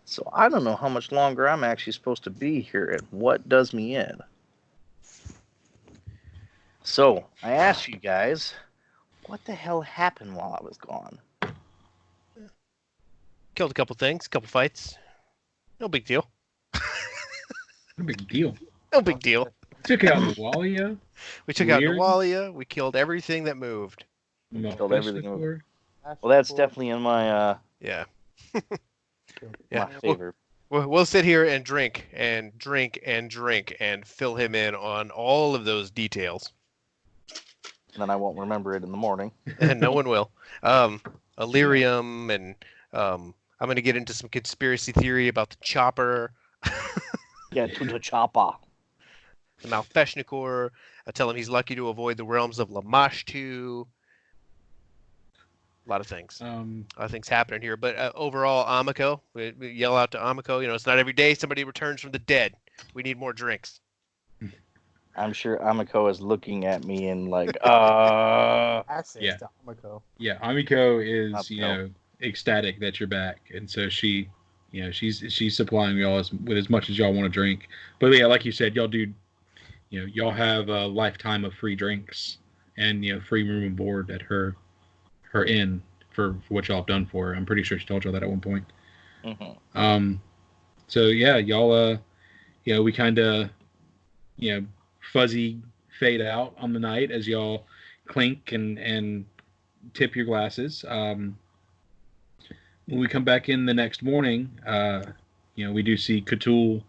So I don't know how much longer I'm actually supposed to be here and what does me in. So I asked you guys, what the hell happened while I was gone? Killed a couple things, couple fights. No big deal. No big deal. No big deal. Took out the Walia. We took out Weird. Nawalia. We killed everything that moved. Killed everything Mephistophore. Well, that's definitely in my Yeah. my Yeah. favor. We'll sit here and drink and drink and drink and fill him in on all of those details. Then I won't remember it in the morning. And no one will. Illyrium, and I'm going to get into some conspiracy theory about the chopper, Yeah, to the chopper. the Malfeshnikor. I tell him he's lucky to avoid the realms of Lamashtu. A lot of things. A lot of things happening here. But overall, Amiko, we yell out to Amiko, it's not every day somebody returns from the dead. We need more drinks. I'm sure Amiko is looking at me and like, Access Yeah. to Amiko. Yeah, Amiko is, Amiko. ecstatic that you're back, and so she, she's supplying y'all with as much as y'all want to drink. But yeah, like you said, y'all do, y'all have a lifetime of free drinks and free room and board at her inn for what y'all have done for her. I'm pretty sure she told y'all that at one point. mm-hmm. So yeah, y'all, we kind of, fuzzy fade out on the night as y'all clink and tip your glasses. When we come back in the next morning, we do see Cthulhu,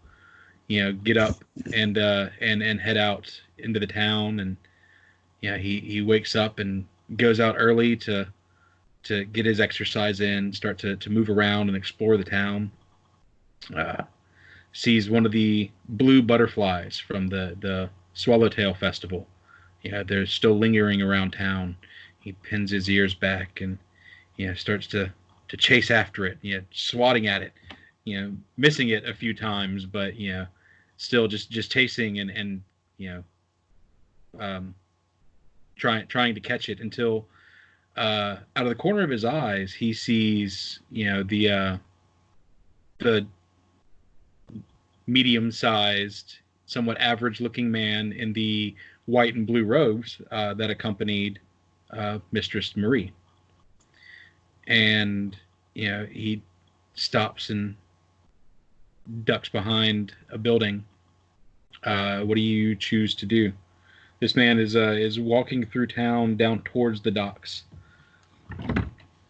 get up and head out into the town, and he wakes up and goes out early to get his exercise in, start to move around and explore the town. Sees one of the blue butterflies from the Swallowtail Festival. They're still lingering around town. He pins his ears back and starts to chase after it, swatting at it, missing it a few times, but still just chasing and trying to catch it until out of the corner of his eyes he sees the medium-sized, somewhat average-looking man in the white and blue robes that accompanied Mistress Marie. And he stops and ducks behind a building. What do you choose to do? This man is walking through town down towards the docks.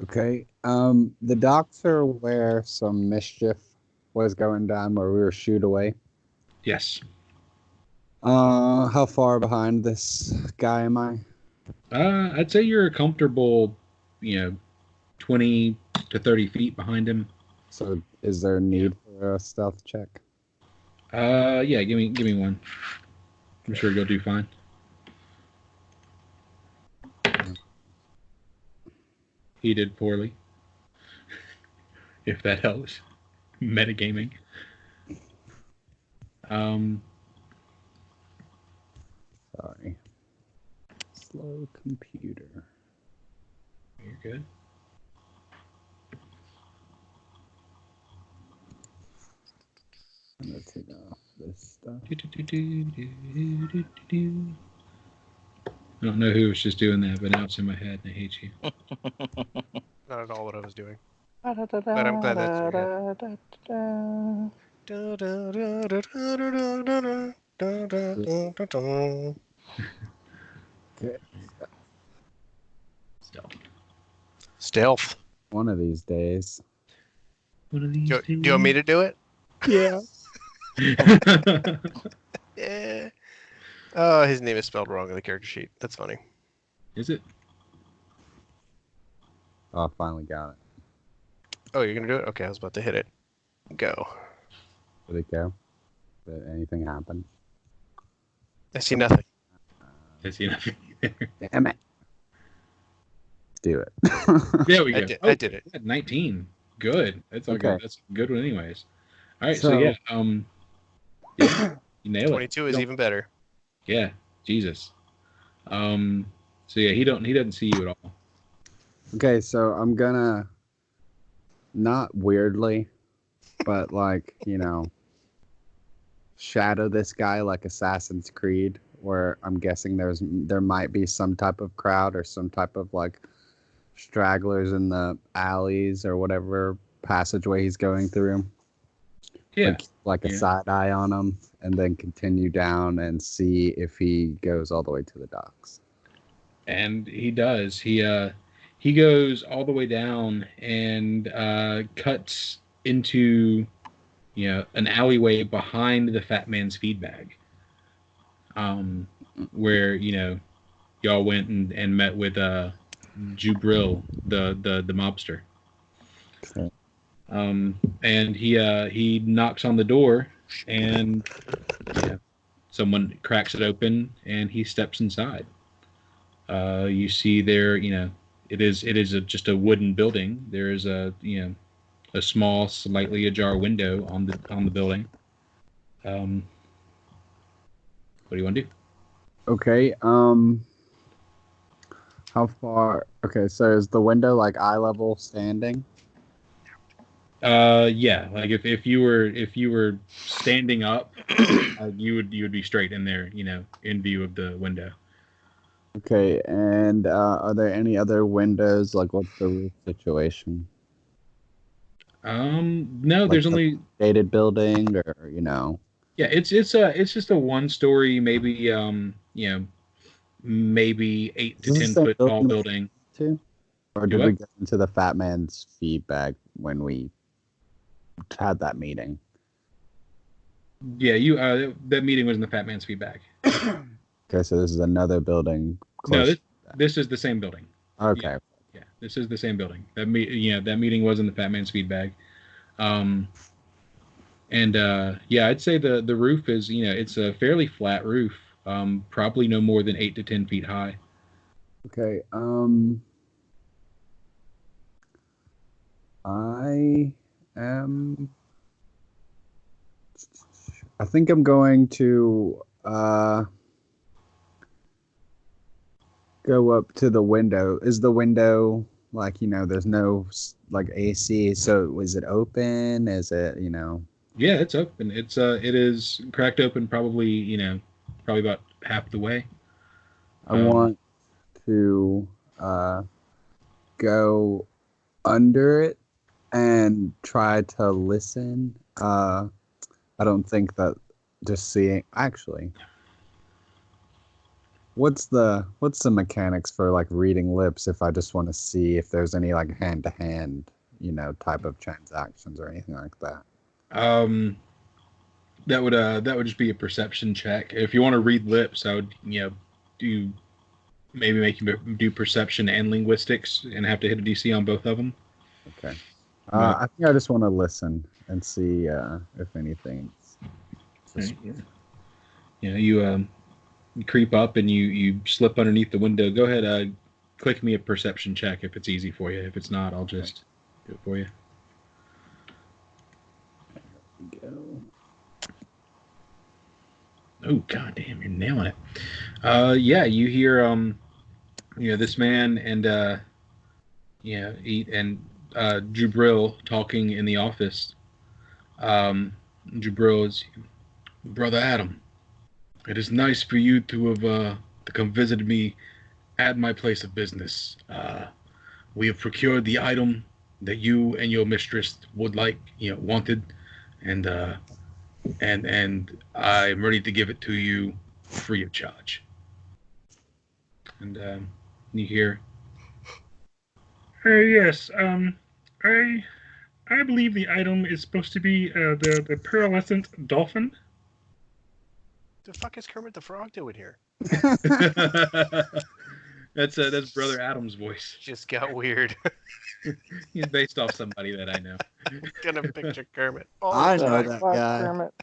Okay. The docks are where some mischief was going down, where we were shooed away. Yes. How far behind this guy am I? I'd say you're a comfortable, 20 to 30 feet behind him. So is there a need for a stealth check? Yeah, give me one. I'm sure you'll do fine. He did poorly. If that helps. Metagaming. Sorry. Slow computer. You're good. I'm gonna take off this stuff. I don't know who was just doing that, but now it's in my head and I hate you. Not at all what I was doing. But I'm glad that's Okay. Stealth. One of these days. One of these Do you want me to do it? Yeah. Yeah. Oh, his name is spelled wrong on the character sheet. That's funny. Is it? Oh, I finally got it. Oh, you're gonna do it? Okay, I was about to hit it. Go. Did it go? Did anything happen? I see nothing. I see nothing. Damn it. Let's do it. There we go. I did it. 19. Good. That's all good. Okay. That's a good one anyways. All right, so yeah, you nailed it. 22 is even better. Yeah, Jesus. So yeah, he doesn't see you at all. Okay, so I'm gonna not weirdly, but like, shadow this guy like Assassin's Creed, where I'm guessing there might be some type of crowd or some type of like stragglers in the alleys or whatever passageway he's going through. Yeah. Like a side eye on him, and then continue down and see if he goes all the way to the docks. And he does. He goes all the way down and cuts into an alleyway behind the fat man's feed bag. Where y'all went and met with Jubril, the mobster. Okay. And he knocks on the door, and someone cracks it open, and he steps inside. You see there, it is just a wooden building. There is a small, slightly ajar window on the building. What do you want to do? Okay. How far? Okay, so is the window like eye level standing? Yeah, like if you were standing up, you would be straight in there, in view of the window. Okay, and are there any other windows? Like, what's the roof situation? No, Like there's a only gated building, or yeah, it's just a 1-story, maybe maybe 8 to Is this 10 the same foot tall building building. too? Or Do did what? we get into the fat man's feedback when we had that meeting? Yeah, that meeting was in the Fat Man's feedback. Okay, so this is another building No, close. this is the same building. Okay. Yeah, this is the same building. That meeting was in the Fat Man's feedback. And I'd say the roof is, it's a fairly flat roof. Probably no more than 8 to 10 feet high. Okay. I think I'm going to go up to the window. Is the window like, there's no like AC, so is it open? Is it, Yeah, it's open. It is cracked open probably, probably about half the way. I want to go under it and try to listen. I don't think that just seeing actually. What's the mechanics for like reading lips if I just want to see if there's any like hand to hand, type of transactions or anything like that? That would just be a perception check. If you want to read lips, I would do maybe make you do perception and linguistics and have to hit a DC on both of them. Okay. I think I just want to listen and see if anything. You creep up and you slip underneath the window. Go ahead, click me a perception check if it's easy for you. If it's not, I'll just do it for you. There we go. Oh, goddamn, you're nailing it. Yeah, you hear this man and Jubril talking in the office. Jubril is, Brother Adam, it is nice for you to have to come visit me at my place of business. We have procured the item that you and your mistress wanted, and I'm ready to give it to you free of charge. And you hear, yes, I believe the item is supposed to be the pearlescent dolphin. The fuck is Kermit the Frog doing here? That's Brother Adam's voice. Just got weird. He's based off somebody that I know. Gonna picture Kermit. Oh, I know that guy. Kermit.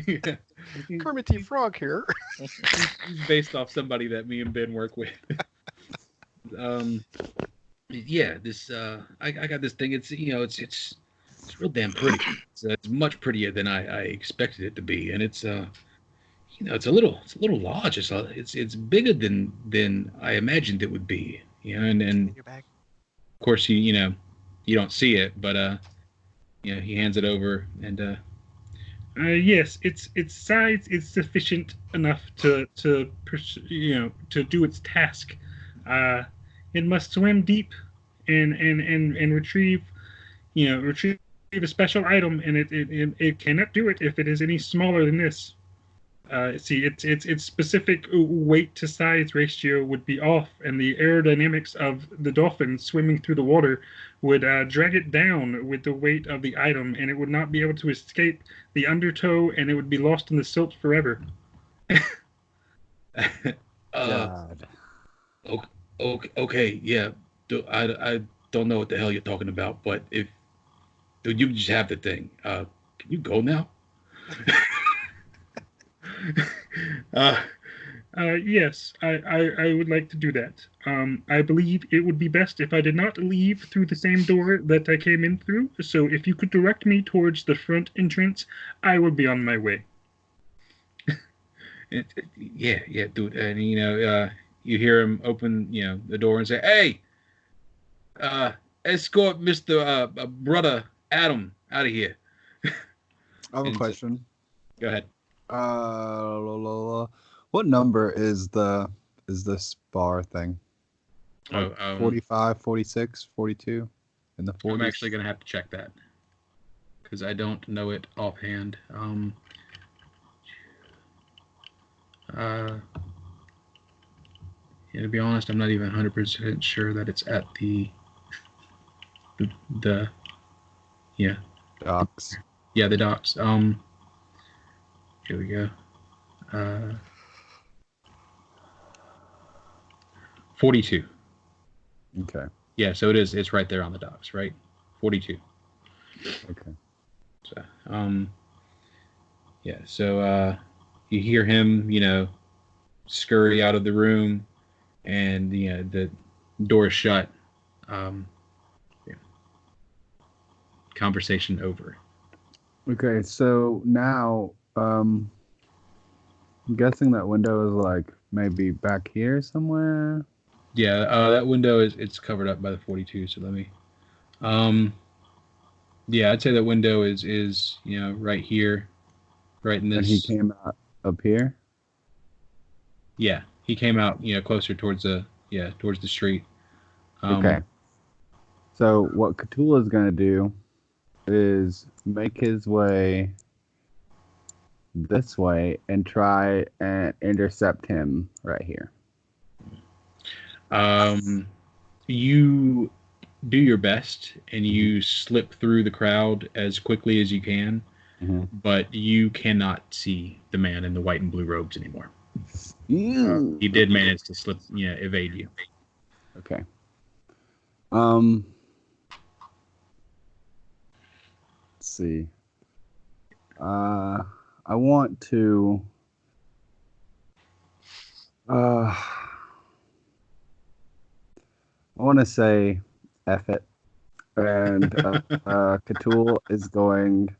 Yeah. Kermit the Frog here. He's based off somebody that me and Ben work with. Yeah, this I got this thing. It's it's real damn pretty. It's much prettier than I expected it to be, and it's it's a little large. It's bigger than I imagined it would be. And In your bag. of course you don't see it, but he hands it over and Yes, its size is sufficient enough to do its task. It must swim deep and retrieve a special item, and it cannot do it if it is any smaller than this. Its specific weight to size ratio would be off, and the aerodynamics of the dolphin swimming through the water would drag it down with the weight of the item, and it would not be able to escape the undertow, and it would be lost in the silt forever. God. Okay, yeah. I don't know what the hell you're talking about, but if you just have the thing, can you go now? Yes, I would like to do that. I believe it would be best if I did not leave through the same door that I came in through. So if you could direct me towards the front entrance, I would be on my way. Yeah, dude. And you hear him open, the door and say, "Hey, escort Mr. Brother Adam out of here." I have a And- question. Go ahead. What number is this bar thing? Like 45, 46, 42 in the 40s? I'm actually going to have to check that because I don't know it offhand. To be honest, I'm not even 100% sure that it's at the Docks. the docks. Here we go. 42. Okay. Yeah, so it is. It's right there on the docks, right? 42. Okay. So, yeah. So, you hear him, scurry out of the room, and the door shut. Yeah. Conversation over. Okay. So now, I'm guessing that window is like maybe back here somewhere. Yeah, that window it's covered up by the 42. So let me. Yeah, I'd say that window is right here, right in this. And he came out up here. Yeah, he came out closer towards the street. Okay. So what Cthulhu's gonna do is make his way this way and try and intercept him right here. You do your best and you slip through the crowd as quickly as you can, but you cannot see the man in the white and blue robes anymore. He did manage to slip, evade you. Okay. Let's see. I want to. I want to say F it. And Cthulhu is going.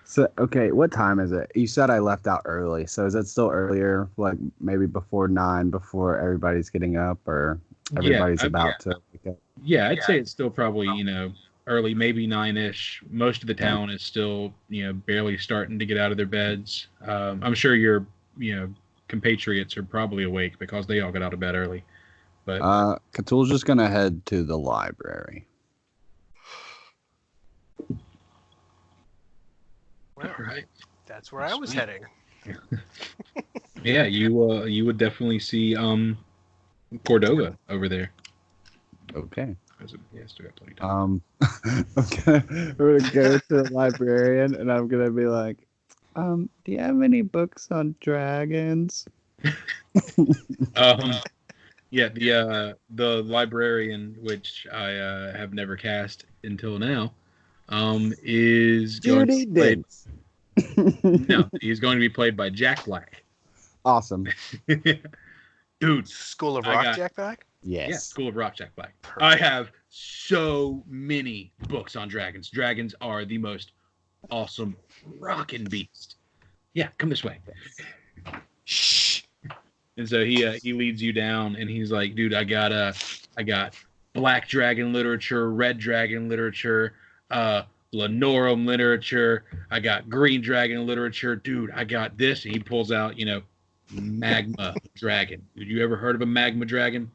So, okay, what time is it? You said I left out early. So is it still earlier? Like maybe before 9, before everybody's getting up or everybody's about to wake up? Yeah, I'd say it's still probably, early, maybe 9-ish. Most of the town is still, barely starting to get out of their beds. I'm sure your, compatriots are probably awake because they all got out of bed early. But Cthulhu's just going to head to the library. Well, all right. that's where I was heading. Yeah, you would definitely see Cordova over there. Okay. Yeah, still got plenty of time. Okay. We're gonna go to the librarian and I'm gonna be like, do you have any books on dragons? Yeah, the librarian, which I have never cast until now, is going to Judy be played. Dents. No, he's going to be played by Jack Black. Awesome. Dude, School of I Rock got- Jack Black? Yes. yeah, School of Rock, Jack Black. Perfect. I have so many books on dragons. Dragons are the most awesome rockin' beast. Yeah, come this way. And so he leads you down, and he's like, dude, I got black dragon literature, red dragon literature, Lenorum literature. I got green dragon literature, dude. I got this. And he pulls out, magma dragon. Did you ever heard of a magma dragon?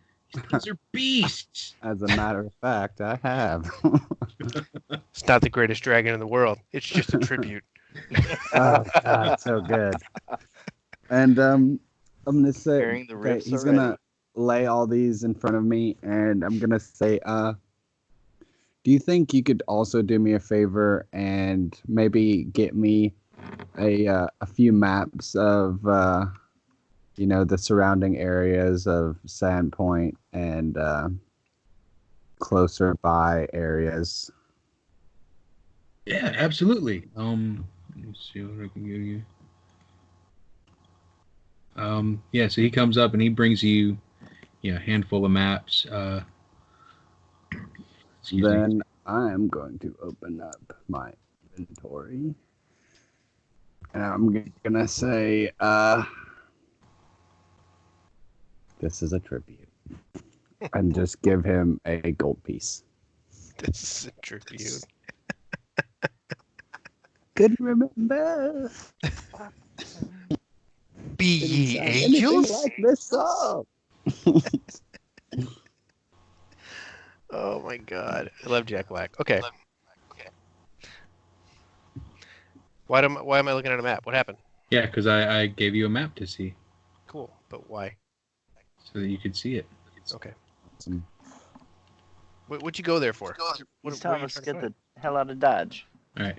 These are beasts. As a matter of fact, I have. It's not the greatest dragon in the world. It's just a tribute. Oh God, so good. And I'm gonna say Hearing the riffs he's already. gonna lay all these in front of me, and I'm gonna say, do you think you could also do me a favor and maybe get me a few maps of the surrounding areas of Sandpoint and closer by areas? Yeah, absolutely. Let's see what I can give you. Yeah, so he comes up and he brings you, a handful of maps. Excuse me. Then I am going to open up my inventory. And I'm gonna say, this is a tribute. And just give him a gold piece. This is a tribute. Couldn't remember. Be ye Didn't sound anything angels? like this song. Oh my god. I love Jack Black. Okay. Why am I looking at a map? What happened? Yeah, because I gave you a map to see Cool. But why? so that you could see it. Okay. Awesome. What'd you go there for? He's What are telling you us to trying get to the hell out of Dodge. All right.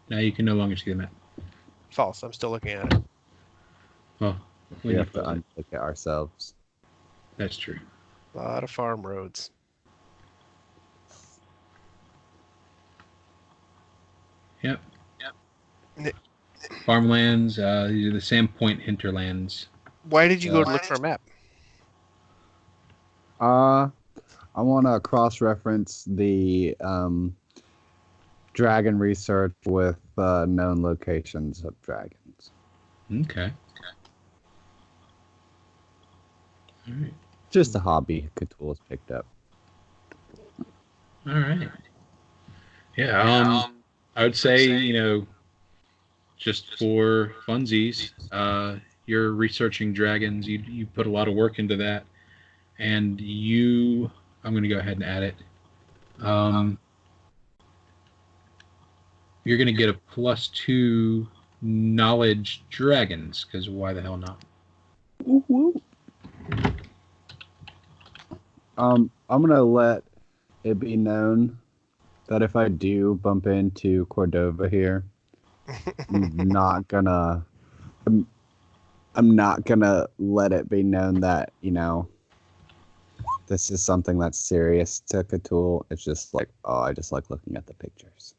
Now you can no longer see the map. False. I'm still looking at it. Well, We when you have to close it. look at ourselves. That's true. A lot of farm roads. Yep. Farmlands. These are the Sandpoint hinterlands. Why did you go to look for a map? I want to cross-reference the dragon research with known locations of dragons. Okay. All right. Just a hobby Cthulhu has picked up. All right. Yeah. I would say, just for funsies, you're researching dragons. You put a lot of work into that, and I'm going to go ahead and add it. You're going to get a +2 knowledge dragons, because why the hell not? Woo-woo. I'm gonna let it be known that if I do bump into Cordova here, I'm not gonna let it be known that, this is something that's serious to Cthulhu. It's just like, oh, I just like looking at the pictures.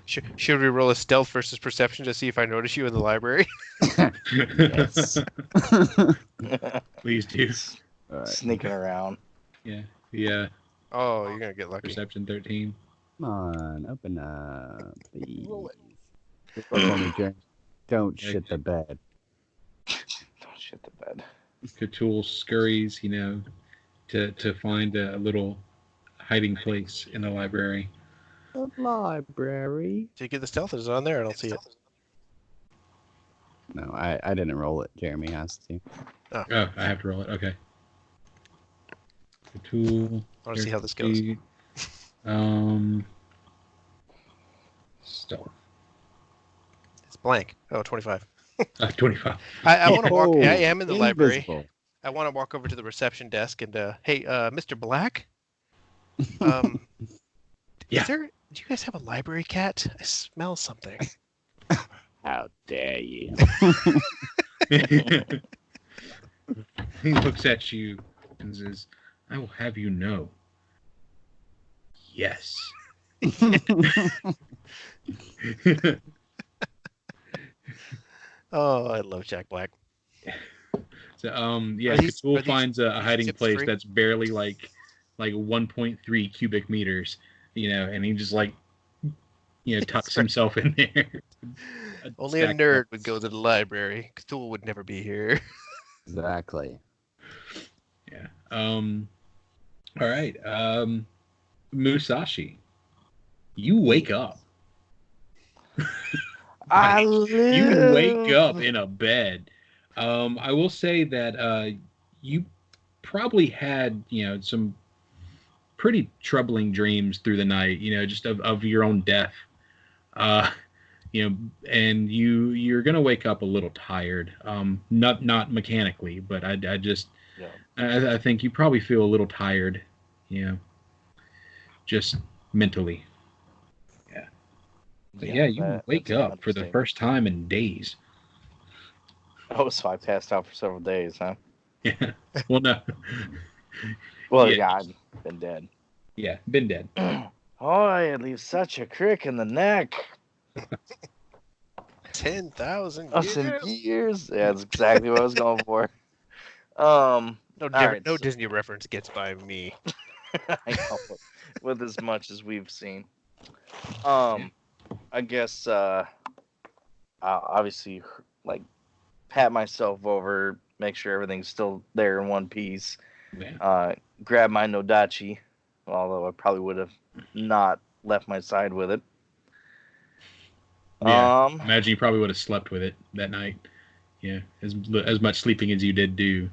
Should we roll a stealth versus perception to see if I notice you in the library? Yes. Please do. All right. Sneaking around. Yeah. Yeah. Oh, you're gonna get lucky. Perception 13. Come on, open up, please. Roll it. Look at me, James. Don't shit the bed. Don't shit the bed. Cthulhu scurries, to find a little hiding place in the library. The library. Did you get the stealth? Is it on there? I don't see it. No, I didn't roll it. Jeremy has to. Oh, I have to roll it. Okay. Cthulhu. I want to see how this goes. Stealth. It's blank. Oh, 25. 25. I want to walk. Oh, I am in the library. invisible. I want to walk over to the reception desk and, hey, Mr. Black? Yeah. Do you guys have a library cat? I smell something. How dare you? He looks at you and says, I will have you know. Yes. Oh, I love Jack Black. So, Are these- Cthulhu are these finds a hiding tips place free? that's barely like 1.3 cubic meters, and he just tucks himself in there. Only a stack of nerd books. would go to the library. Cthulhu would never be here. Exactly. Yeah. All right. Musashi, you wake up. I You wake live. up in a bed. I will say that you probably had, some pretty troubling dreams through the night, just of your own death. Uh, and you're gonna wake up a little tired. Not mechanically, but I just Yeah. I think you probably feel a little tired, just mentally. Yeah. But yeah, you wake that's an up for the understatement. first time in days. Oh, so I passed out for several days, huh? Yeah. Well, no. Well, Yeah. yeah, I've been dead. Yeah, been dead. Oh, it leaves such a crick in the neck. 10,000 Us in years. years. Yeah, that's exactly what I was going for. No, right, no so- Disney reference gets by me. I know, with as much as we've seen. I guess I'll obviously like pat myself over, make sure everything's still there in one piece. Yeah. Grab my Nodachi, although I probably would have not left my side with it. Yeah. Imagine you probably would have slept with it that night. Yeah, as much sleeping as you did do.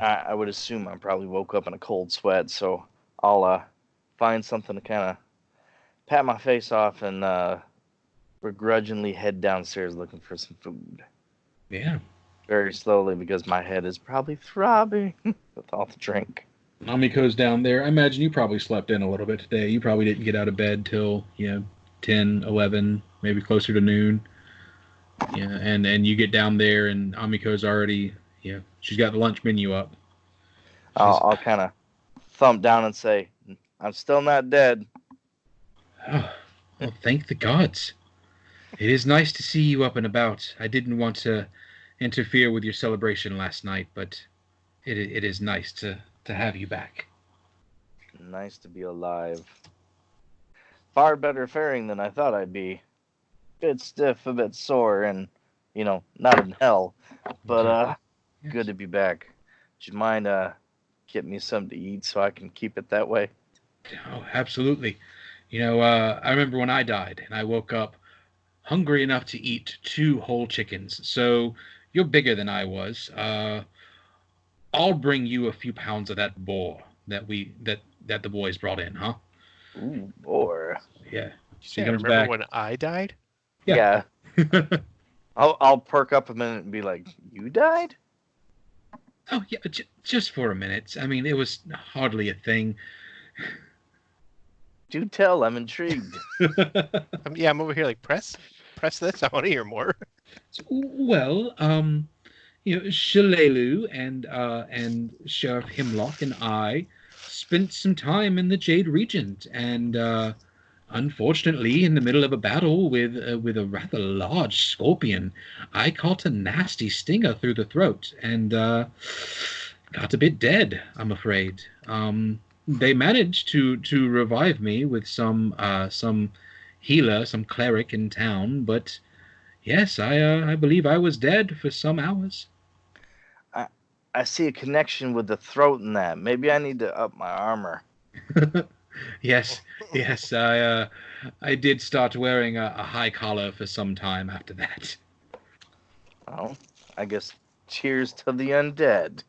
I would assume I probably woke up in a cold sweat, so I'll find something to kind of pat my face off and begrudgingly head downstairs looking for some food. Yeah. Very slowly because my head is probably throbbing with all the drink. Amiko's down there. I imagine you probably slept in a little bit today. You probably didn't get out of bed till 10, 11, maybe closer to noon. Yeah, and you get down there and Amiko's already she's got the lunch menu up. I'll kind of thump down and say, I'm still not dead. Oh, well, thank the gods. It is nice to see you up and about. I didn't want to interfere with your celebration last night, but it is nice to have you back. Nice to be alive. Far better faring than I thought I'd be. Bit stiff, a bit sore, and, not in hell. But Yes. good to be back. Would you mind getting me something to eat so I can keep it that way? Oh, absolutely. I remember when I died and I woke up hungry enough to eat 2 whole chickens. So you're bigger than I was. I'll bring you a few pounds of that boar that the boys brought in, huh? Ooh, boar. Yeah. Say, He I comes remember back. when I died? Yeah. I'll perk up a minute and be like, you died? Oh yeah, just for a minute. I mean, it was hardly a thing. Do tell, I'm intrigued. I'm over here like, press this. I want to hear more. Well, Shalelu and Sheriff Hemlock and I spent some time in the Jade Regent, and unfortunately, in the middle of a battle with a rather large scorpion, I caught a nasty stinger through the throat and got a bit dead, I'm afraid. They managed to revive me with some healer, some cleric in town, but yes, I believe I was dead for some hours. I see a connection with the throat in that. Maybe I need to up my armor. Yes, I did start wearing a high collar for some time after that. Oh, I guess cheers to the undead.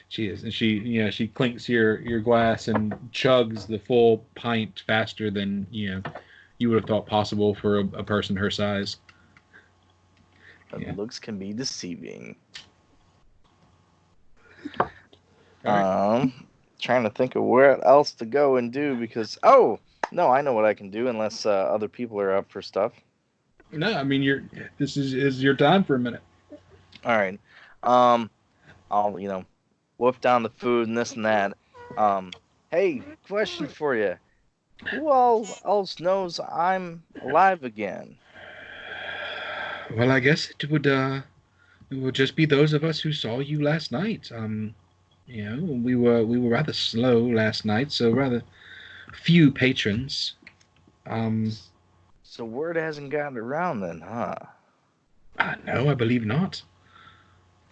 She is, and she clinks your glass and chugs the full pint faster than you would have thought possible for a person her size. Yeah. Looks can be deceiving. All Trying to think of where else to go and do because no, I know what I can do unless other people are up for stuff. No, I mean this is your time for a minute. All right. I'll wolf down the food and this and that. Hey, question for you. Who all else knows I'm alive again? Well, I guess it would just be those of us who saw you last night. We were rather slow last night, so rather few patrons. So word hasn't gotten around then, huh? No, I believe not.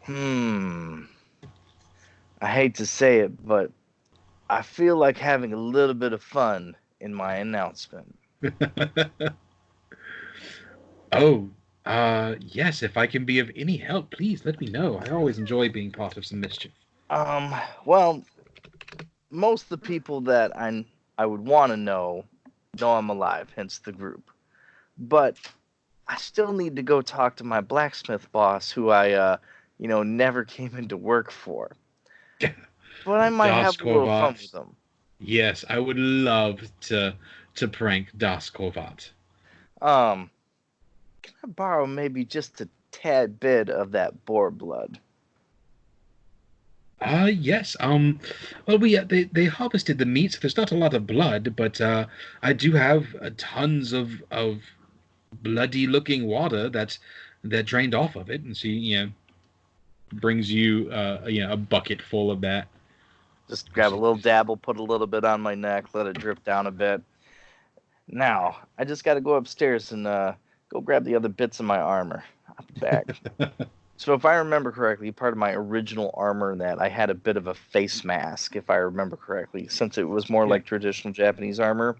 I hate to say it, but I feel like having a little bit of fun in my announcement. Oh, yes, if I can be of any help, please let me know. I always enjoy being part of some mischief. Well, most of the people that I would want to know I'm alive, hence the group. But I still need to go talk to my blacksmith boss, who I never came into work for. But I might have a little fun with him. Yes, I would love to prank Das Kovat. Can I borrow maybe just a tad bit of that boar blood? Yes. Well, they harvested the meat, so there's not a lot of blood, but I do have tons of bloody looking water that drained off of it, and she brings you a bucket full of that. Just grab a little dabble, put a little bit on my neck, let it drip down a bit. Now I just got to go upstairs and go grab the other bits of my armor. I'll be back. So if I remember correctly, part of my original armor that I had a bit of a face mask, if I remember correctly, since it was more like traditional Japanese armor.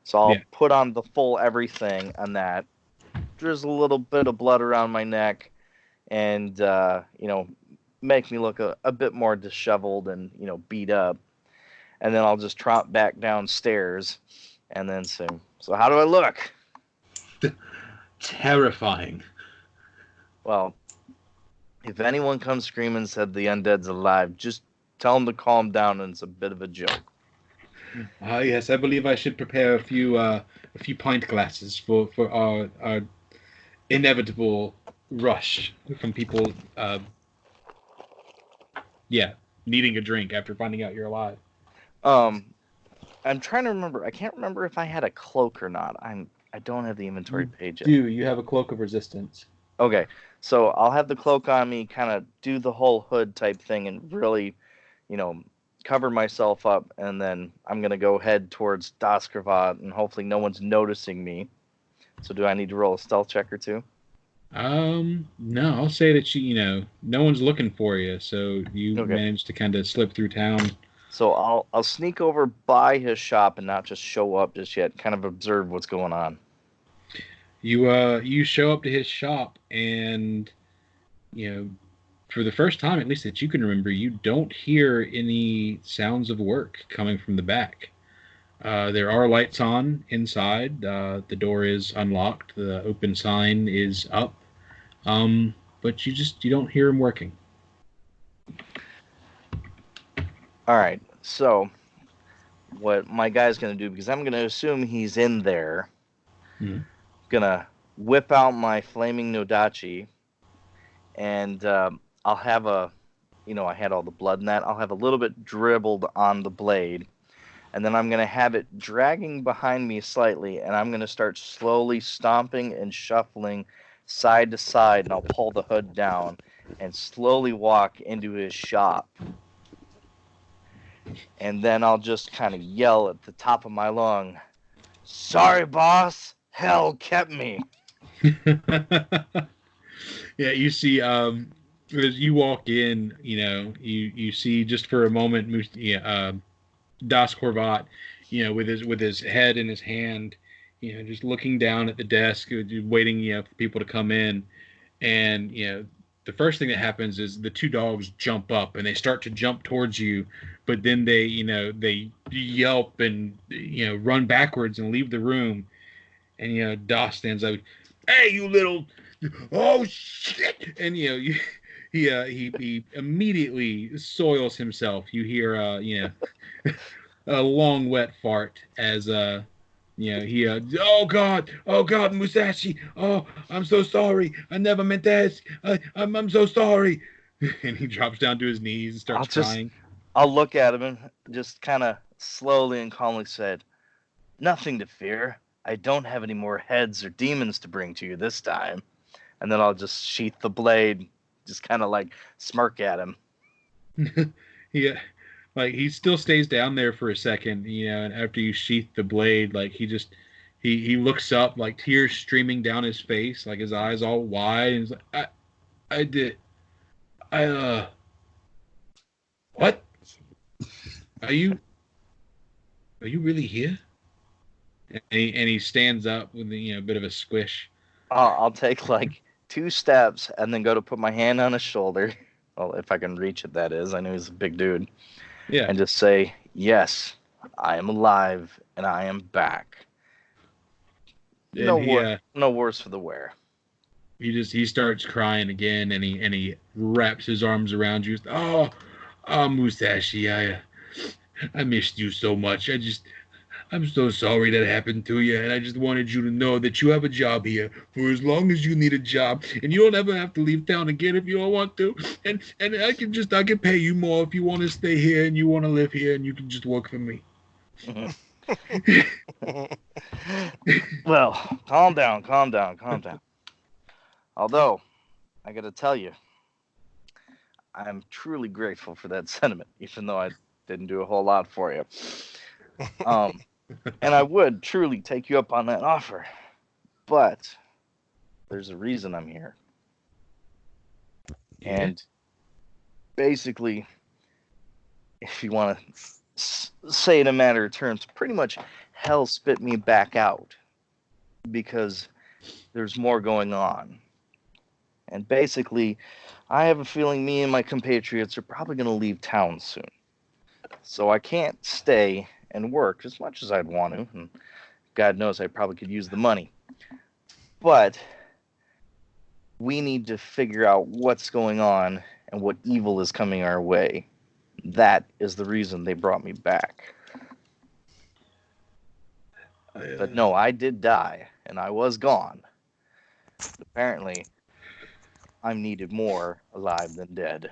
So I'll put on the full everything on that. Drizzle a little bit of blood around my neck, and make me look a bit more disheveled and beat up. And then I'll just trot back downstairs, and then sing. So how do I look? Terrifying. Well, if anyone comes screaming and said the undead's alive, just tell them to calm down, and it's a bit of a joke. Yes, I believe I should prepare a few pint glasses for our inevitable rush from people needing a drink after finding out you're alive. I'm trying to remember. I can't remember if I had a cloak or not. I don't have the inventory page yet. You have a cloak of resistance. Okay, so I'll have the cloak on me, kind of do the whole hood type thing, and really, cover myself up, and then I'm gonna go head towards Daskravat, and hopefully no one's noticing me. So do I need to roll a stealth check or two? No, I'll say that no one's looking for you, so you managed to kind of slip through town. So I'll sneak over by his shop and not just show up just yet. Kind of observe what's going on. You show up to his shop, and for the first time, at least that you can remember, you don't hear any sounds of work coming from the back. There are lights on inside. The door is unlocked. The open sign is up. But you don't hear him working. All right. So what my guy's going to do, because I'm going to assume he's in there, going to whip out my flaming Nodachi, and I'll have I had all the blood in that. I'll have a little bit dribbled on the blade, and then I'm going to have it dragging behind me slightly, and I'm going to start slowly stomping and shuffling side to side, and I'll pull the hood down and slowly walk into his shop. And then I'll just kind of yell at the top of my lung, "Sorry, boss. Hell kept me." Yeah, you see, as you walk in, you see just for a moment, Das Korvat, with his head in his hand, just looking down at the desk, waiting, for people to come in, and the first thing that happens is the two dogs jump up and they start to jump towards you, but then they yelp and run backwards and leave the room, and Das stands up, "Hey, you little, oh shit!" And he immediately soils himself. You hear a long wet fart as oh God, Musashi, oh, I'm so sorry, I never meant that, I'm so sorry. And he drops down to his knees and starts crying. I'll look at him and just kind of slowly and calmly said, "Nothing to fear. I don't have any more heads or demons to bring to you this time." And then I'll just sheath the blade, just kind of like smirk at him. Yeah. Like, he still stays down there for a second, and after you sheath the blade, like, he he looks up, like tears streaming down his face, like his eyes all wide, and he's like, what? Are you really here? And he stands up with a bit of a squish. I'll take like 2 steps and then go to put my hand on his shoulder. Well, if I can reach it, that is. I know he's a big dude. Yeah. And just say, yes, I am alive and I am back. No worse for the wear. He starts crying again, and he wraps his arms around you. Oh, Musashi, I missed you so much. I'm so sorry that happened to you, and I just wanted you to know that you have a job here for as long as you need a job, and you don't ever have to leave town again if you don't want to. And I can pay you more if you want to stay here and you want to live here, and you can just work for me. Well, calm down. Although, I gotta tell you, I'm truly grateful for that sentiment, even though I didn't do a whole lot for you. And I would truly take you up on that offer. But there's a reason I'm here. Yeah. And basically, if you want to say in a matter of terms, pretty much hell spit me back out because there's more going on. And basically, I have a feeling me and my compatriots are probably going to leave town soon. So I can't stay and work as much as I'd want to. And God knows I probably could use the money. But we need to figure out what's going on and what evil is coming our way. That is the reason they brought me back. But no, I did die, and I was gone. Apparently, I'm needed more alive than dead.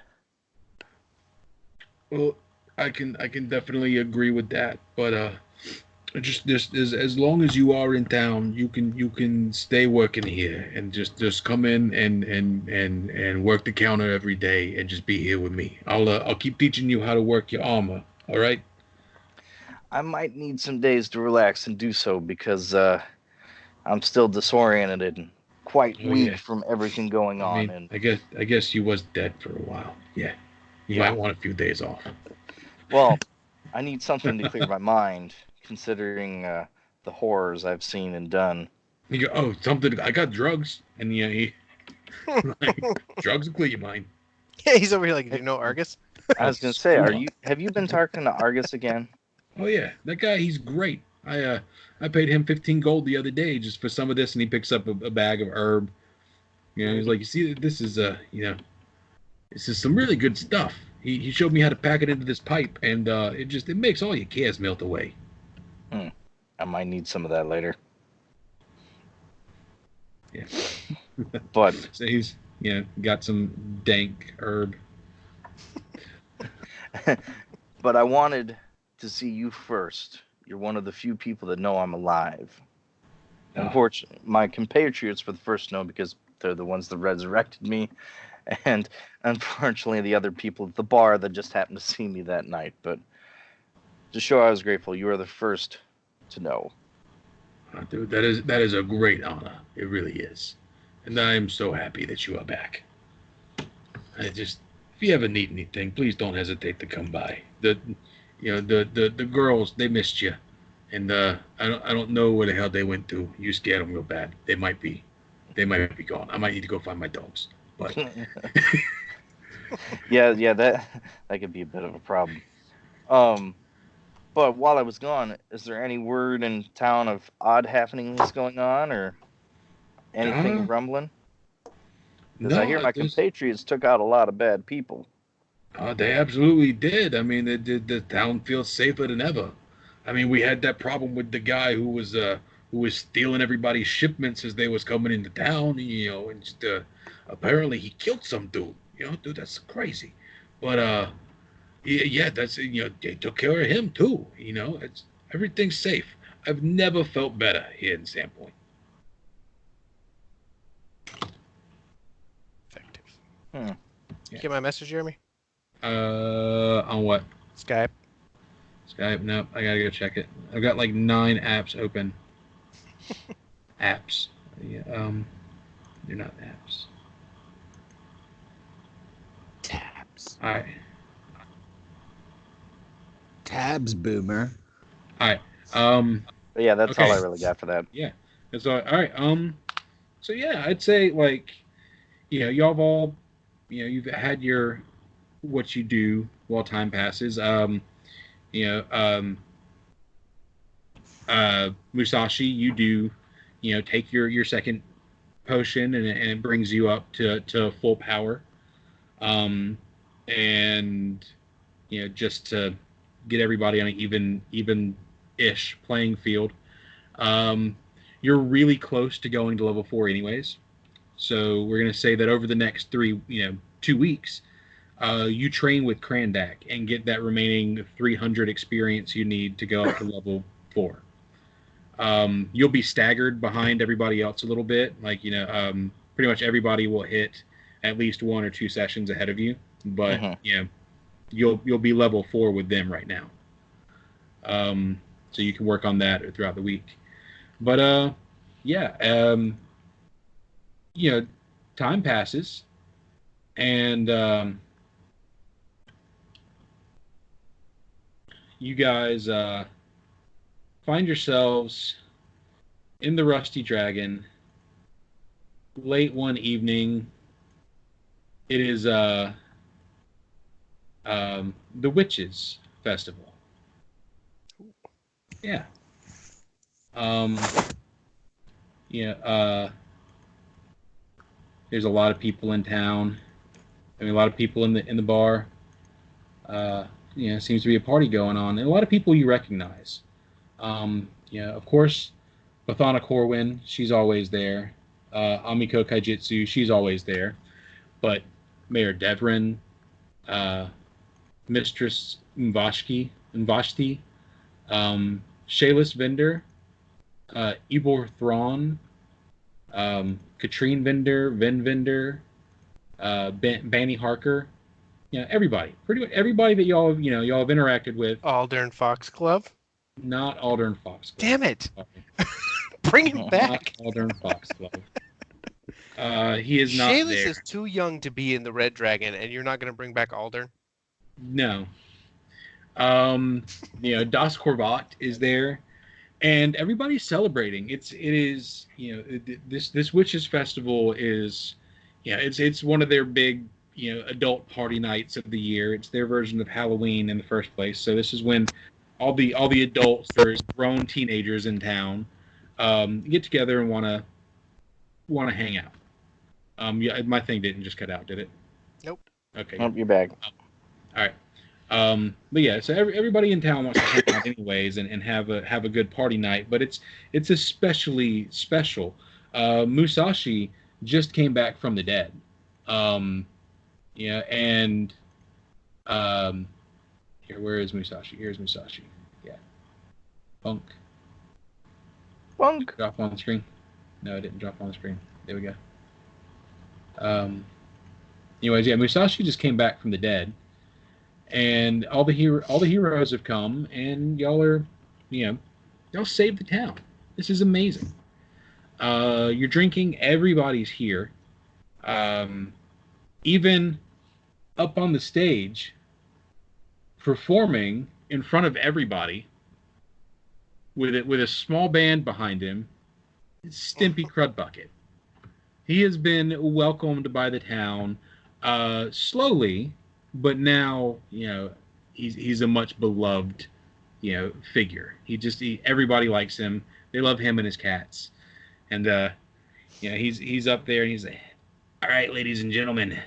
Well, I can definitely agree with that, but just as long as you are in town, you can stay working here and just come in and work the counter every day and just be here with me. I'll keep teaching you how to work your armor. All right. I might need some days to relax and do so because I'm still disoriented and quite weak from everything going on. And I guess you was dead for a while. Yeah. You might want a few days off. Well, I need something to clear my mind, considering the horrors I've seen and done. You go, something. I got drugs, and drugs will clear your mind. Yeah, he's over here like, do you know Argus? I was gonna say, have you been talking to Argus again? Oh yeah, that guy, he's great. I paid him 15 gold the other day just for some of this, and he picks up a bag of herb. He's like, you see, this is this is some really good stuff. He showed me how to pack it into this pipe, and it makes all your cares melt away. I might need some of that later. Yeah. But so he's got some dank herb. But I wanted to see you first. You're one of the few people that know I'm alive. Unfortunately, my compatriots were the first to know because they're the ones that resurrected me. And unfortunately, the other people at the bar that just happened to see me that night. But to show I was grateful, you are the first to know. Dude, that is a great honor. It really is. And I am so happy that you are back. If you ever need anything, please don't hesitate to come by. The girls, they missed you. And I don't know where the hell they went to. You scared them real bad. They might be gone. I might need to go find my dogs. But yeah, that could be a bit of a problem. But while I was gone, is there any word in town of odd happenings going on or anything rumbling? Because I hear my compatriots took out a lot of bad people. They absolutely did. I mean, the town feels safer than ever. I mean, we had that problem with the guy who was stealing everybody's shipments as they was coming into town. And just apparently he killed some dude. Dude, that's crazy. But yeah, that's they took care of him too. Everything's safe. I've never felt better here in Sandpoint. Effective. Yeah. You get my message, Jeremy? On what? Skype. Nope. I gotta go check it. I've got like 9 apps open. Apps. Yeah, they're not apps. Tabs. All right. Tabs, boomer. All right. Um, But yeah, that's all I okay. really got for that. Yeah. That's all. All right. So yeah, I'd say like, y'all have all, you've had your what you do while time passes. You know, um, Musashi, you do, take your second potion and it brings you up to full power. Um, and just to get everybody on an even ish playing field. Um, you're really close to going to level 4 anyways. So we're gonna say that over the next 2 weeks, you train with Krandak and get that remaining 300 experience you need to go up to level 4. You'll be staggered behind everybody else a little bit. Like, pretty much everybody will hit at least 1 or 2 sessions ahead of you. But, Mhm. you'll be level 4 with them right now. So you can work on that throughout the week. But, yeah, time passes. And you guys find yourselves in the Rusty Dragon late one evening. It is the Witches Festival. Yeah. Um, yeah. There's a lot of people in town. I mean, a lot of people in the bar. Seems to be a party going on, and a lot of people you recognize. Of course, Bathana Corwin, she's always there. Amiko Kaijitsu, she's always there. But Mayor Devrin, Mistress Mvashti, Shayless Vendor, Ibor Thrawn, Katrine Vendor, Vin Vendor, Banny Harker. Everybody. Pretty much everybody that y'all have interacted with. Aldern Foxglove. Not Aldern Foxglove. Damn it! Bring him back. Not Aldern Foxglove. He is not Shayless there. is too young to be in the Red Dragon, and you're not going to bring back Aldern? No. Das Corvat is there, and everybody's celebrating. It is this Witches Festival is, it's one of their big adult party nights of the year. It's their version of Halloween in the first place. So this is when all the adults, there's grown teenagers in town, get together and want to hang out. My thing didn't just cut out, did it? Nope. Okay. Nope, you're back. All right. But yeah, so everybody in town wants to hang out anyways and have a good party night. But it's especially special. Musashi just came back from the dead. And here, where is Musashi? Here's Musashi. Yeah. Bunk. Drop on the screen. No, it didn't drop on the screen. There we go. Anyways, yeah, Musashi just came back from the dead. And all the heroes have come, and y'all saved the town. This is amazing. You're drinking. Everybody's here. Even up on the stage, performing in front of everybody, with a small band behind him, is Stimpy Crudbucket. He has been welcomed by the town, slowly. But now, he's a much beloved, figure. Everybody likes him. They love him and his cats. And, he's up there and he's like, all right, ladies and gentlemen,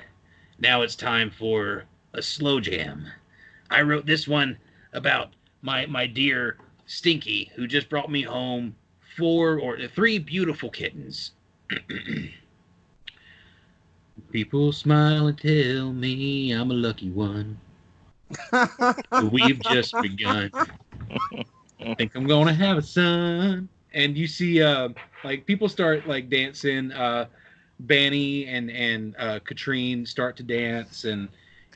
now it's time for a slow jam. I wrote this one about my dear Stinky, who just brought me home 3 beautiful kittens. People smile and tell me I'm a lucky one. We've just begun. I think I'm gonna have a son. And you see, people start dancing. Banny and Katrine start to dance, and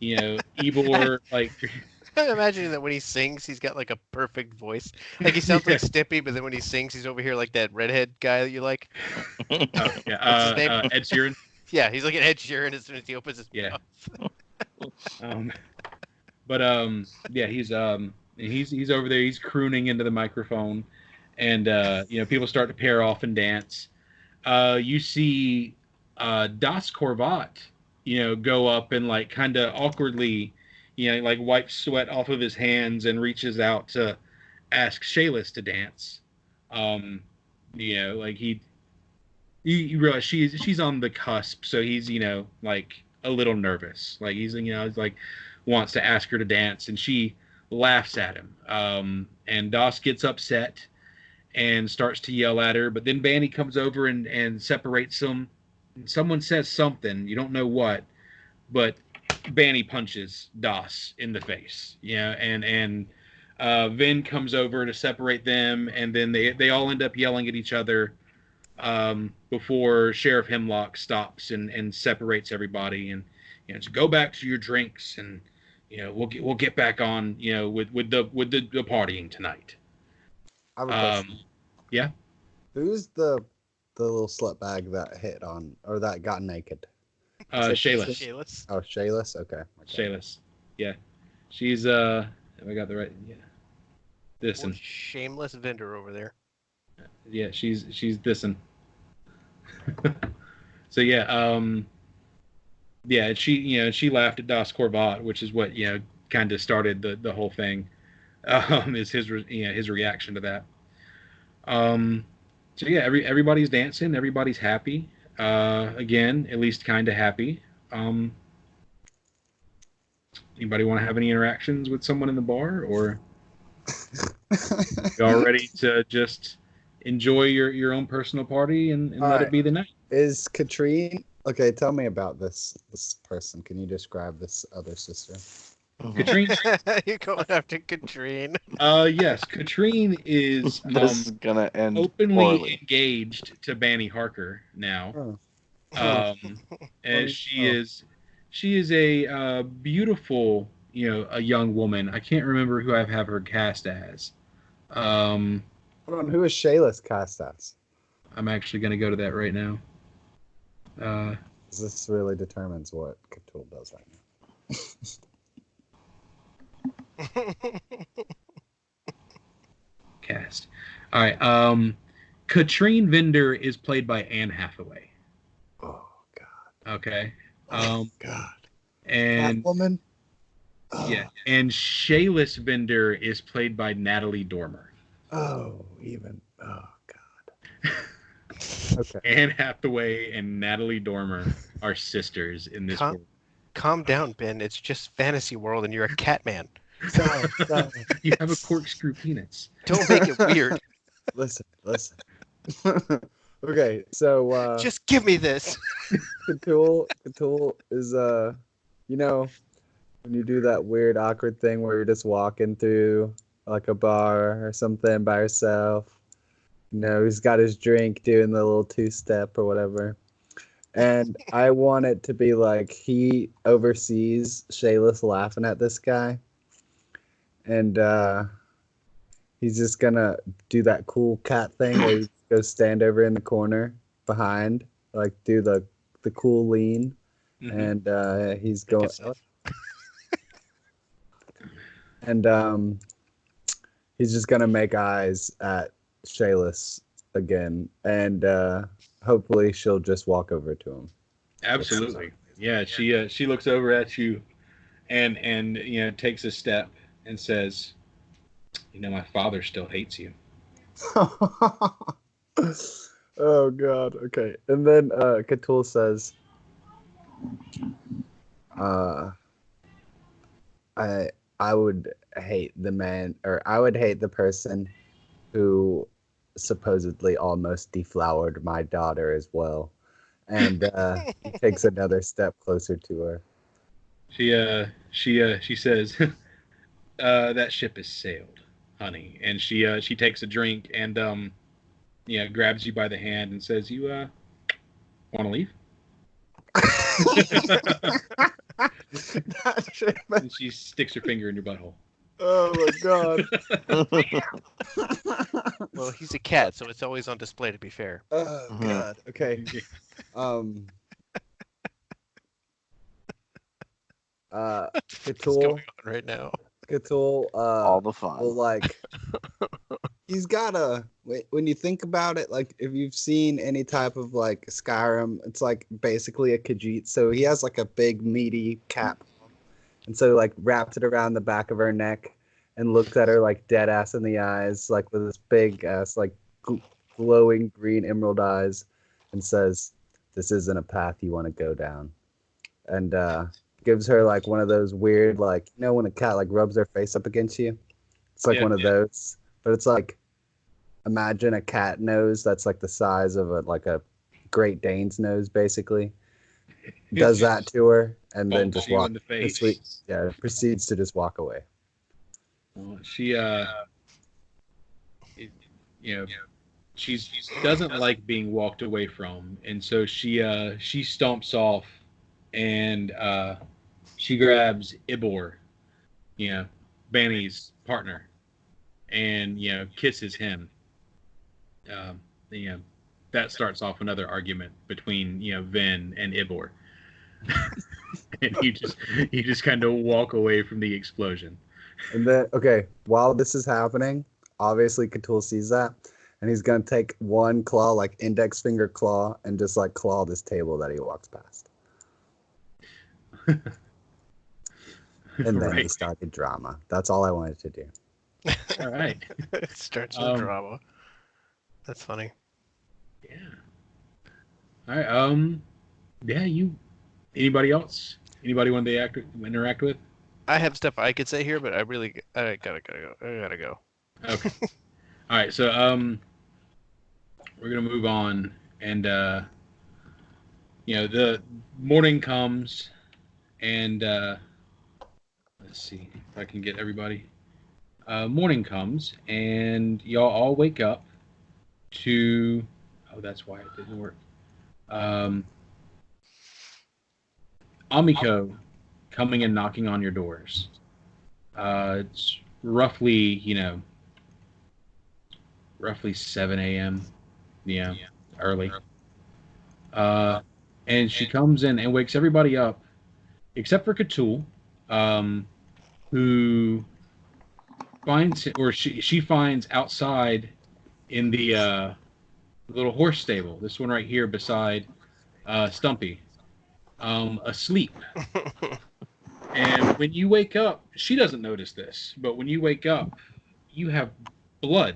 Ebor I'm imagining that when he sings, he's got like a perfect voice. Like he sounds like Stimpy, but then when he sings, he's over here like that redhead guy that you like. Oh, yeah. What's his name? Ed Sheeran. Yeah, he's like an Ed Sheeran as soon as he opens his Yeah. mouth. But yeah, he's over there. He's crooning into the microphone, and people start to pair off and dance. You see Das Corvat, go up and like kind of awkwardly, like wipes sweat off of his hands and reaches out to ask Shaylis to dance. Like he realize she's on the cusp, so he's like a little nervous. Like he's like wants to ask her to dance, and she laughs at him. And Das gets upset and starts to yell at her, but then Banny comes over and separates them. Someone says something, you don't know what, but Banny punches Das in the face. And Vin comes over to separate them, and then they all end up yelling at each other before Sheriff Hemlock stops and separates everybody, and to go back to your drinks, and we'll get back on with the partying tonight. I have a question. Yeah. Who's the little slutbag that hit on or that got naked? Shaylis. Shaylis. Oh, Shaylis. Okay. Shaylis. Yeah. She's have I got the right? Yeah. This Poor and shameless vendor over there. yeah, she's thising. So yeah, yeah, she laughed at Das Corvat, which is what kind of started the whole thing. Is his reaction to that. So yeah, everybody's dancing, everybody's happy. Again, at least kind of happy. Anybody want to have any interactions with someone in the bar, or y'all ready to just enjoy your own personal party and let it be the night? Is Katrine okay? Tell me about this person. Can you describe this other sister? Katrine? You're going after Katrine. Yes, Katrine is This is gonna end openly poorly. engaged to Banny Harker now. Oh. And she is a beautiful, a young woman. I can't remember who I have her cast as. Hold on, who is Shaylis cast as? I'm actually going to go to that right now. This really determines what Cthulhu does right now. Cast. All right. Katrine Vender is played by Anne Hathaway. Oh God. Okay. God. And Catwoman. yeah, and Shaylis Vender is played by Natalie Dormer. Oh, even. Oh God. Okay. Anne Hathaway and Natalie Dormer are sisters in this world. Calm down, Ben. It's just fantasy world, and you're a cat man. Sorry. You have a corkscrew penis. Don't make it weird. Listen. Okay, so Just give me this. Cthulhu is when you do that weird awkward thing where you're just walking through like a bar or something by yourself. He's got his drink doing the little two-step or whatever. And I want it to be like he oversees Shaylis laughing at this guy. And he's just gonna do that cool cat thing where he goes stand over in the corner behind, like do the cool lean. Mm-hmm. And he's going and he's just gonna make eyes at Shaylis again, and hopefully she'll just walk over to him. Absolutely. Yeah, she looks over at you and takes a step and says, my father still hates you. Oh God. Okay. And then Cthulhu says, I would hate the man, or I would hate the person who supposedly almost deflowered my daughter as well. And he takes another step closer to her. She says, that ship has sailed, honey. And she takes a drink and grabs you by the hand and says, you want to leave? And she sticks her finger in your butthole. Oh my god. Well, he's a cat, so it's always on display. To be fair. Oh god. Okay. What's going Cthulhu, on right now? All the fun. well, like, he's got a. When you think about it, like, if you've seen any type of like Skyrim, it's like basically a Khajiit. So he has like a big meaty cap, and so like wrapped it around the back of her neck, and looks at her like dead ass in the eyes, like with his big ass like glowing green emerald eyes, and says, "This isn't a path you want to go down," and gives her like one of those weird, like, you know, when a cat like rubs their face up against you. It's like one of those, but it's like, imagine a cat nose that's like the size of a Great Dane's nose, basically. Does that to her, and then just walk. Proceeds to just walk away. Well, she she doesn't like being walked away from, and so she stomps off, and she grabs Ibor, Banny's partner, and kisses him. That starts off another argument between Vin and Ibor, and you just kind of walk away from the explosion. And then, okay, while this is happening, obviously Cthulhu sees that, and he's gonna take one claw, like index finger claw, and just like claw this table that he walks past. And then he started drama. That's all I wanted to do. All right. It starts with drama. That's funny. Yeah. All right. Yeah. Anybody else? Anybody want to interact with? I have stuff I could say here, but I gotta go. Okay. All right. So we're gonna move on, and the morning comes, and let's see if I can get everybody. Morning comes, and y'all all wake up to. Oh, that's why it didn't work. Amiko coming and knocking on your doors. It's roughly 7 a.m. Yeah, early. And she comes in and wakes everybody up, except for Cthulhu, who she finds outside in the little horse stable. This one right here beside Stumpy, asleep. And when you wake up, she doesn't notice this, but when you wake up, you have blood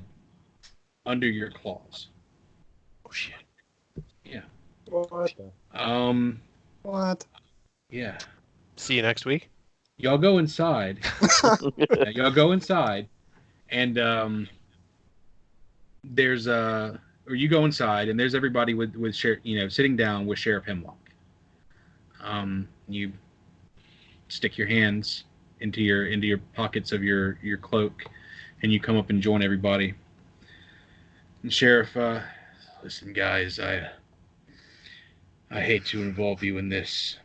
under your claws. Oh shit. Yeah. What? What? Yeah. See you next week. Y'all go inside. Y'all go inside, and you go inside, and there's everybody with sitting down with Sheriff Hemlock. You stick your hands into your pockets of your cloak, and you come up and join everybody. And Sheriff, listen, guys, I hate to involve you in this,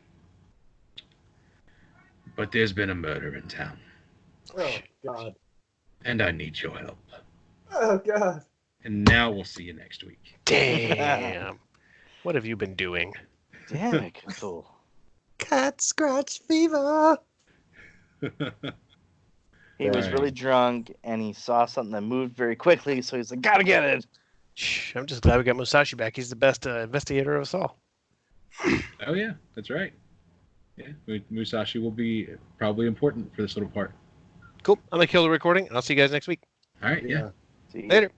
but there's been a murder in town. Oh God. And I need your help. Oh God. And now we'll see you next week. Damn. What have you been doing? Damn it, Cthulhu. Cat scratch fever. He was really drunk, and he saw something that moved very quickly, so he's like, gotta get it. Shh, I'm just glad we got Musashi back. He's the best investigator of us all. Oh, yeah, that's right. Yeah, Musashi will be probably important for this little part. Cool. I'm going to kill the recording, and I'll see you guys next week. All right, yeah. See you. Later.